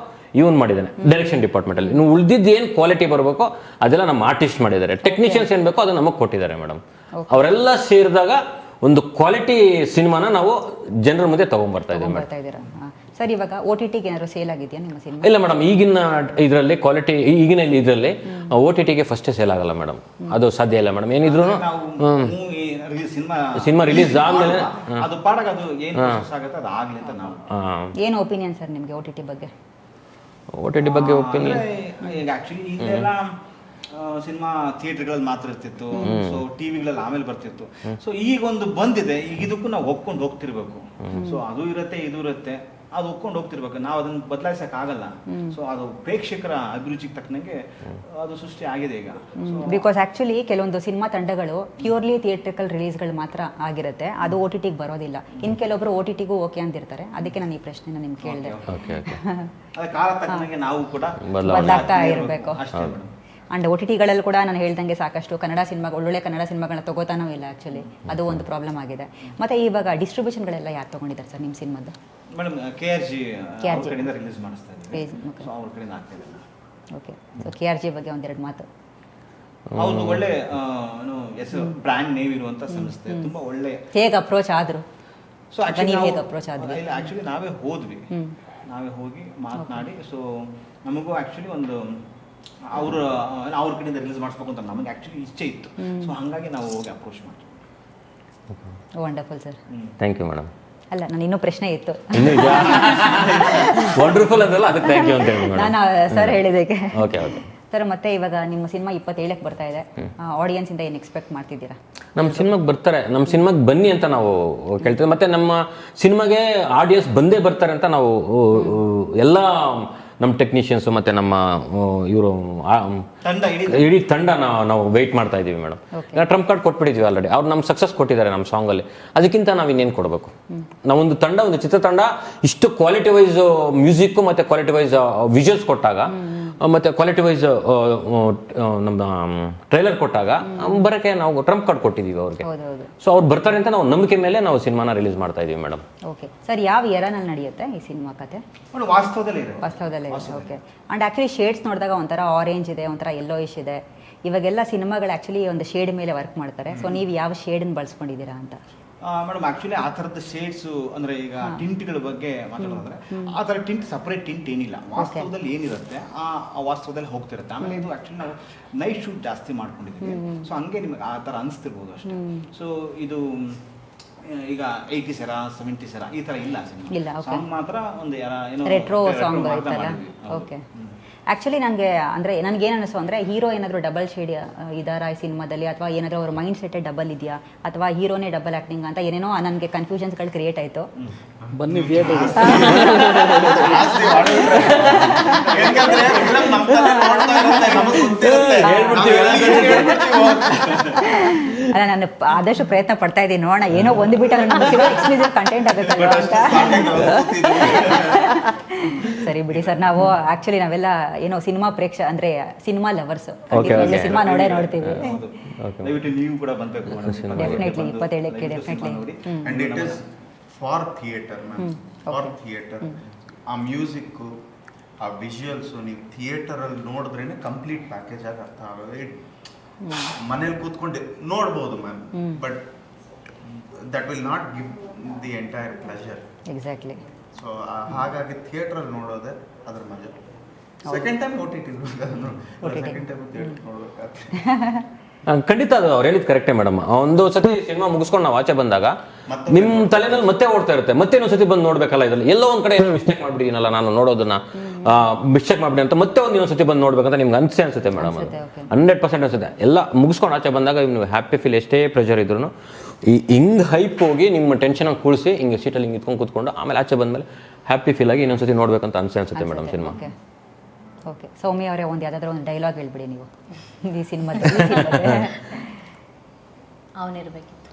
ಇವನ್ ಮಾಡಿದ್ದಾನೆ ಡೈರೆಕ್ಷನ್ ಡಿಪಾರ್ಟ್ಮೆಂಟಲ್ಲಿ. ನೀವು ಉಳಿದಿದ್ದು ಏನು ಕ್ವಾಲಿಟಿ ಬರಬೇಕೋ ಅದೆಲ್ಲ ನಮ್ಮ ಆರ್ಟಿಸ್ಟ್ ಮಾಡಿದ್ದಾರೆ. ಟೆಕ್ನಿಷಿಯನ್ಸ್ ಏನು ಬೇಕೋ ಅದು ನಮಗೆ ಕೊಟ್ಟಿದ್ದಾರೆ ಮೇಡಮ್. ಅವರೆಲ್ಲ ಸೇರಿದಾಗ ಒಂದು ಕ್ವಾಲಿಟಿ ಸಿನಿಮಾನ ನಾವು ಜನರ ಮುಂದೆ ತಗೊಂಡ್ಬರ್ತಾ ಇದ್ದೀವಿ. ಸರ್, ಇವಾಗ OTT-ಗೆ ಏನಾದ್ರು ಸೇಲ್ ಆಗಿದೆಯಾ ನಿಮ್ಮ ಸಿನಿಮಾ? ಇಲ್ಲ ಮೇಡಮ್, ಈಗಿನ ಇದರಲ್ಲಿ ಕ್ವಾಲಿಟಿ, ಈಗಿನ ಇದರಲ್ಲಿ OTT-ಗೆ ಫಸ್ಟೇ ಸೇಲ್ ಆಗಲ್ಲ ಮೇಡಮ್, ಅದು ಸಾಧ್ಯ ಇಲ್ಲ ಮೇಡಮ್. ಏನಿದ್ರು ಸಿನಿಮಾ ರಿಲೀಸ್ ಆದ್ಮೇಲೆ ಅದು ಪಾಡಾಗ ಅದು ಏನು process ಆಗುತ್ತೆ ಅದು ಆಗ್ಲಿ ಅಂತ ನಾವು. ಏನು ಒಪಿನಿಯನ್ ಸರ್ ನಿಮಗೆ OTT ಬಗ್ಗೆ? OTT ಬಗ್ಗೆ ಒಪಿನಿಯನ್, ಈಗ ಆಕ್ಚುಲಿ ಈಗೆಲ್ಲ ಸಿನಿಮಾ ಥಿಯೇಟರ್ಗಳಲ್ಲಿ ಮಾತ್ರ ಇರ್ತಿತ್ತು, ಸೊ ಟಿವಿಗಳಲ್ಲಿ ಆಮೇಲೆ ಬರ್ತಿತ್ತು. ಸೊ ಈಗ ಒಂದು ಬಂದಿದೆ, ಈಗ ಇದಕ್ಕೂ ನಾವು ಒಪ್ಕೊಂಡು ಹೋಗ್ತಿರ್ಬೇಕು. ಸೊ ಅದು ಇರುತ್ತೆ, ಇದು ಇರುತ್ತೆ, ಅದು ಒಪ್ಕೊಂಡು ಹೋಗ್ತಿರ್ಬೇಕು. ನಾವು ಅದನ್ನ ಬದಲಾಯಿಸಕ್ ಆಗಲ್ಲ. ಸೊ ಅದು ಪ್ರೇಕ್ಷಕರ ಅಭಿರುಚಿಗೆ ತಕ್ಕನಂಗೆ ಅದು ಸೃಷ್ಟಿ ಆಗಿದೆ ಈಗ. ಬಿಕಾಸ್ ಆಕ್ಚುಲಿ ಕೆಲವೊಂದು ಸಿನಿಮಾ ತಂಡಗಳು ಪ್ಯೂರ್ಲಿ ಥಿಯೇಟ್ರಿಕಲ್ ರಿಲೀಸ್ಗಳು ಮಾತ್ರ ಆಗಿರುತ್ತೆ, ಅದು OTT-ಗೆ ಬರೋದಿಲ್ಲ. ಇನ್ನು ಕೆಲವೊಬ್ರು OTT-ಗೂ ಓಕೆ ಅಂತಿರ್ತಾರೆ. ಅದಕ್ಕೆ ನಾನು ಈ ಪ್ರಶ್ನೆನ ನಿಮ್ಗೆ ಕೇಳಿದೆ. ಅದ ಕಾಲ ತಕ್ಕನಂಗೆ ನಾವು ಕೂಡ ಬದಲಾಗ್ತಾ ಇರಬೇಕು. ಅಷ್ಟೇ. ಅಂಡ್ OTT-ಗಳಲ್ಲಿ ಕೂಡ ನಾನು ಹೇಳ್ದಂಗೆ ಸಾಕಷ್ಟು ಕನ್ನಡ ಸಿನಿಮಾ, ಒಳ್ಳೊಳ್ಳೆ ಕನ್ನಡ ಸಿನಿಮಾಗಳನ್ನ ತಗೋತಾನೂ ಇಲ್ಲ ಆ್ಯಕ್ಚುಲಿ, ಅದು ಒಂದು ಪ್ರಾಬ್ಲಮ್ ಆಗಿದೆ. ಮತ್ತು ಇವಾಗ ಡಿಸ್ಟ್ರಿಬ್ಯೂಷನ್ಗಳೆಲ್ಲ ಯಾರು ತೊಗೊಂಡಿದ್ದಾರೆ ಸರ್ ನಿಮ್ಮ ಸಿನಿಮಾದ್ದು? ಮೇಡಮ್ KRG ಕಡೆಯಿಂದ ರಿಲೀಸ್ ಮಾಡಿಸ್ತಾ ಇದ್ದೀವಿ, ಸೊ ಅವ್ರ ಕಡೆಯಿಂದ ಆಗ್ತಾ ಇದೆ. ಓಕೆ, ಸೊ KRG ಬಗ್ಗೆ ಒಂದೆರಡು ಮಾತು. ಅವ್ರದ್ದು ಒಳ್ಳೆ ಹೆಸರು, ಬ್ರ್ಯಾಂಡ್ ನೇಮ್ ಇರುವಂಥ ಸಂಸ್ಥೆ, ತುಂಬ ಒಳ್ಳೆ. ಹೇಗೆ ಅಪ್ರೋಚ್ ಆದರು? ಸೊ ನೀವು ಹೇಗೆ ಅಪ್ರೋಚ್ ಆದ್ರಿ? ಇಲ್ಲ, ಆ್ಯಕ್ಚುಲಿ ನಾವೇ ಹೋಗಿ ಮಾತನಾಡಿ, ಸೊ ನಮಗೂ ಆ್ಯಕ್ಚುಲಿ ಒಂದು ಅವ್ರ ಕಡೆಯಿಂದ ರಿಲೀಸ್ ಮಾಡಿಸ್ಬೇಕು ಅಂತ ನಮಗೆ ಆ್ಯಕ್ಚುಲಿ ಇಚ್ಛೆ ಇತ್ತು. ಸೊ ಹಾಗಾಗಿ ನಾವು ಹೋಗಿ ಅಪ್ರೋಚ್ ಮಾಡ್ತೀವಿ. Wonderful sir, thank you madam. ಅಲ್ಲ, ನಾನು ಇನ್ನೂ ಪ್ರಶ್ನೆ ಇತ್ತು. ವಂಡರ್ಫುಲ್ ಅದಲ್ಲ, ಅದಕ್ಕೆ ಥ್ಯಾಂಕ್ ಯು ಅಂತ ಹೇಳಿ ನಾನು ಸರ್ ಹೇಳಿದ್ದಕ್ಕೆ. ಓಕೆ ಓಕೆ ಸರ್, ಮತ್ತೆ ಇವಾಗ ನಿಮ್ಮ ಸಿನಿಮಾ 27ಕ್ಕೆ ಬರ್ತಾ ಇದೆ. ಆಡಿಯನ್ಸಿಂದ ಏನು ಎಕ್ಸ್ಪೆಕ್ಟ್ ಮಾಡ್ತಿದ್ದೀರಾ? ನಮ್ಮ ಸಿನಿಮಾಗೆ ಬರ್ತಾರೆ, ನಮ್ಮ ಸಿನಿಮಾಗೆ ಬನ್ನಿ ಅಂತ ನಾವು ಕೇಳ್ತೀವಿ. ಮತ್ತು ನಮ್ಮ ಸಿನಿಮಾಗೆ ಆಡಿಯನ್ಸ್ ಬಂದೇ ಬರ್ತಾರೆ ಅಂತ ನಾವು ಎಲ್ಲ ನಮ್ಮ ಟೆಕ್ನಿಷಿಯನ್ಸು ಮತ್ತು ನಮ್ಮ ಇವರು ಇಡೀ ತಂಡ ನಾವು ವೆಯ್ಟ್ ಮಾಡ್ತಾ ಇದ್ದೀವಿ ಮೇಡಮ್. ಟ್ರಂಪ್ ಕಾರ್ಡ್ ಕೊಟ್ಬಿಟ್ಟಿದ್ವಿ ಆಲ್ರೆಡಿ. ಅವ್ರು ನಮ್ಮ ಸಕ್ಸಸ್ ಕೊಟ್ಟಿದ್ದಾರೆ ನಮ್ಮ ಸಾಂಗಲ್ಲಿ. ಅದಕ್ಕಿಂತ ನಾವು ಇನ್ನೇನು ಕೊಡಬೇಕು? ನಾವೊಂದು ತಂಡ, ಒಂದು ಚಿತ್ರತಂಡ ಇಷ್ಟು ಕ್ವಾಲಿಟಿ ವೈಸ್ ಮ್ಯೂಸಿಕ್ಕು ಮತ್ತು ಕ್ವಾಲಿಟಿ ವೈಸ್ ವಿಜುವಲ್ಸ್ ಕೊಟ್ಟಾಗ, ಮತ್ತು ಕ್ವಾಲಿಟಿ ವೈಸ್ ನಮ್ಮ ಟ್ರೈಲರ್ ಕೊಟ್ಟಾಗ ಬರೋಕ್ಕೆ ನಾವು ಟ್ರಂಪ್ ಕಾರ್ಡ್ ಕೊಟ್ಟಿದ್ದೀವಿ ಅವ್ರಿಗೆ. ಸೊ ಅವ್ರು ಬರ್ತಾರೆ ಅಂತ ನಾವು ನಂಬಿಕೆ ಮೇಲೆ ನಾವು ಸಿನಿಮಾನ ರಿಲೀಸ್ ಮಾಡ್ತಾ ಇದೀವಿ ಮೇಡಮ್. ಓಕೆ ಸರ್, ಯಾವ ಏರಾನಲ್ಲಿ ನಡೆಯುತ್ತೆ ಈ ಸಿನಿಮಾ ಕತೆ? ವಾಸ್ತವದಲ್ಲೇ. ಓಕೆ. ಅಂಡ್ ಆ್ಯಕ್ಚುಲಿ ಶೇಡ್ಸ್ ನೋಡಿದಾಗ ಒಂಥರ ಆರೆಂಜ್ ಇದೆ, ಒಂಥರ ಯೆಲ್ಲೋಯಿಶ್ ಇದೆ. ಇವಾಗೆಲ್ಲ ಸಿನಿಮಾಗಳು ಆ್ಯಕ್ಚುಲಿ ಒಂದು ಶೇಡ್ ಮೇಲೆ ವರ್ಕ್ ಮಾಡ್ತಾರೆ. ಸೊ ನೀವು ಯಾವ ಶೇಡನ್ನು ಬಳಸ್ಕೊಂಡಿದ್ದೀರಾ ಅಂತ? ಮೇಡಮ್, ಆ್ಯಕ್ಚುಲಿ ಆ ಥರದ ಶೇಡ್ಸು ಅಂದರೆ ಈಗ ಟಿಂಟ್ಗಳ ಬಗ್ಗೆ ಮಾತಾಡೋದಾದ್ರೆ, ಆ ಥರ ಟಿಂಟ್ ಸಪ್ರೇಟ್ ಟಿಂಟ್ ಏನಿಲ್ಲ. ವಾಸ್ತವದಲ್ಲಿ ಏನಿರುತ್ತೆ ಆ ವಾಸ್ತವದಲ್ಲಿ ಹೋಗ್ತಿರುತ್ತೆ. ಆಮೇಲೆ ಇದು ಆ್ಯಕ್ಚುಲಿ ನಾವು ನೈಟ್ ಶೂಟ್ ಜಾಸ್ತಿ ಮಾಡ್ಕೊಂಡಿದ್ದೀವಿ. ಸೊ ಹಂಗೆ ನಿಮಗೆ ಆ ಥರ ಅನಿಸ್ತಿರ್ಬೋದು ಅಷ್ಟೇ. ಸೊ ಇದು ಈಗ 80s era 70s era ಈ ಥರ ಇಲ್ಲ ಸಿನಿಮಾ. ಸಾಂಗ್ ಮಾತ್ರ ಒಂದು ಏನೋ ರೆಟ್ರೋ ಸಾಂಗ್ ಐತಲ್ಲ. ಓಕೆ. ಆ್ಯಕ್ಚುಲಿ ನನಗೇನು ಅನ್ನಿಸ್ತು ಅಂದರೆ, ಹೀರೋ ಏನಾದರೂ ಡಬಲ್ ಶೇಡ್ ಇದ್ದಾರಾ ಈ ಸಿನಿಮಾದಲ್ಲಿ, ಅಥವಾ ಏನಾದರೂ ಅವ್ರ ಮೈಂಡ್ ಸೆಟ್ಟೇ ಡಬಲ್ ಇದೆಯಾ, ಅಥವಾ ಹೀರೋನೇ ಡಬಲ್ ಆ್ಯಕ್ಟಿಂಗ್ ಅಂತ ಏನೇನೋ ನನಗೆ ಕನ್ಫ್ಯೂಷನ್ಸ್ಗಳು ಕ್ರಿಯೇಟ್ ಆಯಿತು. ಬನ್ನಿ ಥಿಯೇಟರ್ಗೆ. ಅಲ್ಲ, ನಾನು ಆದಷ್ಟು ಪ್ರಯತ್ನ ಪಡ್ತಾ ಇದ್ದೀನಿ, ನೋಡೋಣ ಏನೋ ಒಂದು ಬಿಟ್ಟರೆ ಎಕ್ಸ್ಕ್ಲೂಸಿವ್ ಕಂಟೆಂಟ್ ಆಗುತ್ತಲ್ಲ ಅಂತ. ಸರಿ ಬಿಡಿ ಸರ್, ನಾವು ಆ್ಯಕ್ಚುಲಿ ನಾವೆಲ್ಲ ಏನೋ ಸಿನಿಮಾ ಅಂದರೆ ಸಿನಿಮಾ ಲವರ್ಸ್, ಸಿನಿಮಾ ನೋಡ್ತೀವಿ. ನೀವು ಕೂಡ ಬಂದಬೇಕು ಡೆಫಿನೆಟ್ಲಿ 27ಕ್ಕೆ definitely. And it is for theatre ma'am, for theatre. ಆ ಮ್ಯೂಸಿಕ್ಕು, ಆ ವಿಜುವಲ್ಸು ನೀವು ಥಿಯೇಟರಲ್ಲಿ ನೋಡಿದ್ರೇನೆ ಕಂಪ್ಲೀಟ್ ಪ್ಯಾಕೇಜ್ ಆಗಿ ಅರ್ಥ ಆಗೋದು. ಮನೇಲಿ ಕೂತ್ಕೊಂಡು ನೋಡ್ಬೋದು ma'am, but that will not give the entire pleasure. Exactly. So ಹಾಗಾಗಿ ಥಿಯೇಟ್ರಲ್ಲಿ ನೋಡೋದೇ ಅದ್ರ ಮಜಾ. Second time OTT second time theatre ನೋಡ್ಬೇಕಾಗ್ತದೆ. ಖಂಡಿತ ಅದು ಅವ್ರು ಹೇಳಿದ್ ಕರೆಕ್ಟೇ ಮೇಡಮ್. ಒಂದು ಸತಿ ಸಿನಿಮಾ ಮುಗಿಸ್ಕೊಂಡು ನಾವು ಆಚೆ ಬಂದಾಗ ನಿಮ್ಮ ತಲೆನಲ್ಲಿ ಮತ್ತೆ ಓಡ್ತಾ ಇರುತ್ತೆ, ಮತ್ತೆ ಇನ್ನೊಂದು ಸತಿ ಬಂದು ನೋಡ್ಬೇಕಲ್ಲ, ಇದ್ರಲ್ಲಿ ಎಲ್ಲೋ ಒಂದ್ ಕಡೆ ಏನೋ ಮಿಸ್ಟೇಕ್ ಮಾಡ್ಬಿಟ್ಟಿದ್ದೀನಲ್ಲ ನಾನು ನೋಡೋದನ್ನ, ಮಿಸ್ಟೇಕ್ ಮಾಡ್ಬಿಡಿ ಅಂತ ಮತ್ತೆ ಒಂದು ಇನ್ನೊಂದು ಸತಿ ಬಂದು ನೋಡ್ಬೇಕಂತ ನಿಮ್ಗೆ ಅನ್ಸುತ್ತೆ ಮೇಡಮ್. ಅದು 100% ಅನ್ಸುತ್ತೆ. ಎಲ್ಲ ಮುಗಿಸ್ಕೊಂಡು ಆಚೆ ಬಂದಾಗ ನೀವು ಹ್ಯಾಪಿ ಫೀಲ್, ಎಷ್ಟೇ ಪ್ರೆಷರ್ ಇದ್ರು ಹಿಂಗ್ ಹೈಪ್ ಹೋಗಿ ನಿಮ್ಮ ಟೆನ್ಷನ್ ಕೂರಿಸಿ ಹಿಂಗೆ ಸೀಟಲ್ಲಿ ಹಿಂಗೆ ಇಟ್ಕೊಂಡು ಕೂತ್ಕೊಂಡು ಆಮೇಲೆ ಆಚೆ ಬಂದ್ಮೇಲೆ ಹ್ಯಾಪಿ ಫೀಲ್ ಆಗಿ ಇನ್ನೊಂದ್ಸತಿ ನೋಡ್ಬೇಕಂತ ಅನ್ಸುತ್ತೆ ಮೇಡಮ್ ಸಿನಿಮಾ. ಓಕೆ, ಸೌಮ್ಯ ಅವರೇ ಒಂದು ಯಾವುದಾದ್ರೂ ಒಂದು ಡೈಲಾಗ್ ಹೇಳ್ಬಿಡಿ ನೀವು ಈ ಸಿನಿಮಾದಲ್ಲಿ. ಅವನಿರ್ಬೇಕಿತ್ತು.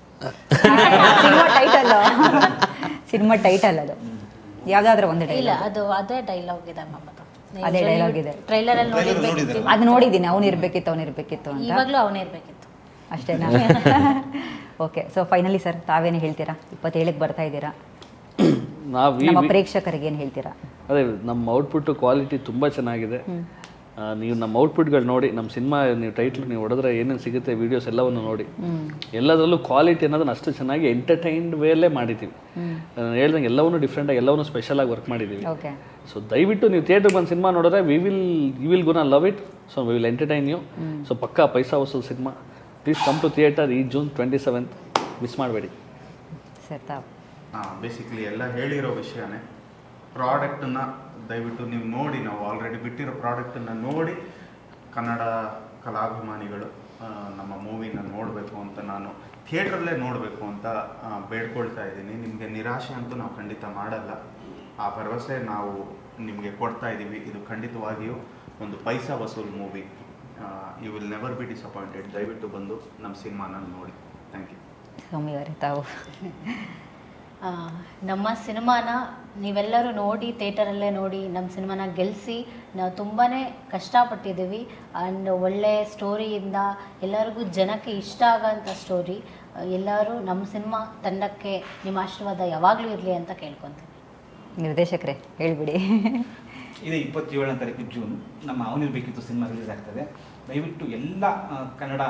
ಸಿನಿಮಾ ಟೈಟಲ್ ಸಿನಿಮಾ ಟೈಟಲ್ ಅದು ಯಾವ್ದಾದ್ರು ಒಂದು ಇಲ್ಲ ಡೈಲಾಗ್ ಅದು ಅದೇ ಡೈಲಾಗ್ ಇದೆ ಮ್ಯಾಮ್ ಅದು ಅದೇ dialogue ಇದೆ. ಟ್ರೈಲರ್ ಅಲ್ಲಿ ನೋಡಿರ್ಬೇಕಿತ್ತು ಅದು ನೋಡಿದ್ದೀನಿ ಅವನಿರ್ಬೇಕಿತ್ತು ಅಂತ ಇವಾಗ್ಲೂ ಅವನೇ ಇರ್ಬೇಕಿತ್ತು. ಅಷ್ಟೇನಾ ಓಕೆ ಸೊ ಫೈನಲಿ ಸರ್ ತಾವೇನು ಹೇಳ್ತೀರಾ 27ಕ್ಕೆ ಬರ್ತಾ ಇದ್ದೀರಾ ನಾವು ನಮ್ಮ ಪ್ರೇಕ್ಷಕರಿಗೆ ಏನು ಹೇಳ್ತೀರಾ ಅದೇ ನಮ್ಮ ಔಟ್ಪುಟ್ ಕ್ವಾಲಿಟಿ ತುಂಬ ಚೆನ್ನಾಗಿದೆ. ನೀವು ನಮ್ಮ ಔಟ್ಪುಟ್ಗಳು ನೋಡಿ, ನಮ್ಮ ಸಿನಿಮಾ ನೀವು ಟೈಟ್ಲ್ ನೀವು ಹೊಡೆದ್ರೆ ಏನೇನು ಸಿಗುತ್ತೆ ವೀಡಿಯೋಸ್ ಎಲ್ಲವನ್ನು ನೋಡಿ. ಎಲ್ಲದರಲ್ಲೂ ಕ್ವಾಲಿಟಿ ಅನ್ನೋದನ್ನ ಅಷ್ಟು ಚೆನ್ನಾಗಿ ಎಂಟರ್ಟೈನ್ಡ್ ವೇಲೇ ಮಾಡಿದ್ದೀವಿ. ಹೇಳ್ದಂಗೆ ಎಲ್ಲವನ್ನೂ ಡಿಫ್ರೆಂಟಾಗಿ ಎಲ್ಲವನ್ನೂ ಸ್ಪೆಷಲಾಗಿ ವರ್ಕ್ ಮಾಡಿದ್ದೀವಿ. ಓಕೆ ಸೊ ದಯವಿಟ್ಟು ನೀವು ಥಿಯೇಟ್ರಿಗೆ ಬಂದು ಸಿನಿಮಾ ನೋಡಿದ್ರೆ you will gonna love it. So we will entertain you. So ಪಕ್ಕಾ ಪೈಸಾ ವಸೂಲ್ cinema. Please come to theatre ಈ ಜೂನ್ 27th. ಮಿಸ್ ಮಾಡಬೇಡಿ ಸರ್ ತಾವು ಬೇಸಿಕ್ಲಿ ಎಲ್ಲ ಹೇಳಿರೋ ವಿಷಯನೇ. ಪ್ರಾಡಕ್ಟನ್ನು ದಯವಿಟ್ಟು ನೀವು ನೋಡಿ, ನಾವು ಆಲ್ರೆಡಿ ಬಿಟ್ಟಿರೋ ಪ್ರಾಡಕ್ಟನ್ನು ನೋಡಿ ಕನ್ನಡ ಕಲಾಭಿಮಾನಿಗಳು ನಮ್ಮ ಮೂವಿನ ನೋಡಬೇಕು ಅಂತ ನಾನು ಥಿಯೇಟ್ರಲ್ಲೇ ನೋಡಬೇಕು ಅಂತ ಬೇಡ್ಕೊಳ್ತಾ ಇದ್ದೀನಿ. ನಿಮಗೆ ನಿರಾಶೆ ಅಂತೂ ನಾವು ಖಂಡಿತ ಮಾಡಲ್ಲ. ಆ ಭರವಸೆ ನಾವು ನಿಮಗೆ ಕೊಡ್ತಾ ಇದ್ದೀವಿ. ಇದು ಖಂಡಿತವಾಗಿಯೂ ಒಂದು ಪೈಸಾ ವಸೂಲ್ movie. You will never be disappointed. ದಯವಿಟ್ಟು ಬಂದು ನಮ್ಮ ಸಿನಿಮಾನ ನೋಡಿ. Thank you. ಸೌಮ್ಯ ಅವರೇ ತಾವು ನಮ್ಮ ಸಿನಿಮಾನ ನೀವೆಲ್ಲರೂ ನೋಡಿ, ಥಿಯೇಟರಲ್ಲೇ ನೋಡಿ ನಮ್ಮ ಸಿನಿಮಾನ ಗೆಲ್ಲಿಸಿ. ನಾವು ತುಂಬಾ ಕಷ್ಟಪಟ್ಟಿದ್ದೀವಿ. ಆ್ಯಂಡ್ ಒಳ್ಳೆ ಸ್ಟೋರಿಯಿಂದ ಎಲ್ಲರಿಗೂ ಜನಕ್ಕೆ ಇಷ್ಟ ಆಗೋಂಥ ಸ್ಟೋರಿ. ಎಲ್ಲರೂ ನಮ್ಮ ಸಿನಿಮಾ ತಂಡಕ್ಕೆ ನಿಮ್ಮ ಆಶೀರ್ವಾದ ಯಾವಾಗಲೂ ಇರಲಿ ಅಂತ ಕೇಳ್ಕೊತೀನಿ. ನಿರ್ದೇಶಕರೇ ಹೇಳ್ಬಿಡಿ. ಇದೇ 27ನೇ ತಾರೀಕು ಜೂನ್ ನಮ್ಮ ಅವನಿರ್ಬೇಕಿತ್ತು ಸಿನಿಮಾ ರಿಲೀಸ್ ಆಗ್ತದೆ. ದಯವಿಟ್ಟು ಎಲ್ಲ ಕನ್ನಡ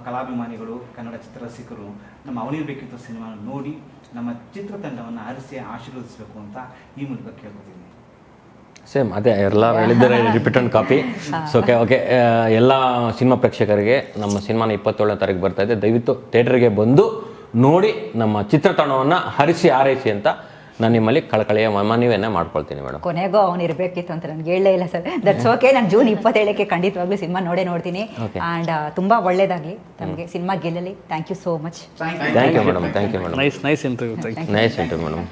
ಕಲಾಭಿಮಾನಿಗಳು, ಕನ್ನಡ ಚಿತ್ರರಸಿಕರು ನಮ್ಮ ಅವನಿರ್ಬೇಕಿತ್ತು ಸಿನಿಮಾ ನೋಡಿ ನಮ್ಮ ಚಿತ್ರತಂಡವನ್ನು ಆರಿಸಿ ಆಶೀರ್ವದಿಸಬೇಕು ಅಂತ ಈ ಮೂಲಕ ಕೇಳ್ಕೊತೀನಿ. ಸೇಮ್ ಅದೇ ಎಲ್ಲರೂ ಹೇಳಿದ್ದಾರೆ, repeat and copy. So okay ಎಲ್ಲ ಸಿನಿಮಾ ಪ್ರೇಕ್ಷಕರಿಗೆ ನಮ್ಮ ಸಿನಿಮಾನ 27ನೇ ತಾರೀಕು ಬರ್ತಾ ಇದೆ. ದಯವಿಟ್ಟು ಥಿಯೇಟರ್ಗೆ ಬಂದು ನೋಡಿ ನಮ್ಮ ಚಿತ್ರತಂಡವನ್ನು ಹರಿಸಿ ಆರೈಸಿ ಅಂತ ನಾನು ನಿಮ್ಮಲ್ಲಿ ಕಳಕಳಿಯ ಮನವಿಯನ್ನೇ ಮಾಡ್ಕೊಳ್ತೀನಿ ಮೇಡಮ್. ಕೊನೆಗೂ ಅವನು ಇರಬೇಕಿತ್ತು ಅಂತ ನನಗೆ ಹೇಳಲೇ ಇಲ್ಲ ಸರ್. That's okay. ನಾನು ಜೂನ್ 27ಕ್ಕೆ ಖಂಡಿತವಾಗ್ಲೂ ಸಿನಿಮಾ ನೋಡ್ತೀನಿ. ಆ್ಯಂಡ್ ತುಂಬ ಒಳ್ಳೇದಾಗಲಿ ನಮಗೆ, ಸಿನಿಮಾ ಗೆಲ್ಲಲಿ. Thank you so much. Thank you madam. Thank you madam. Nice interview. Nice interview madam.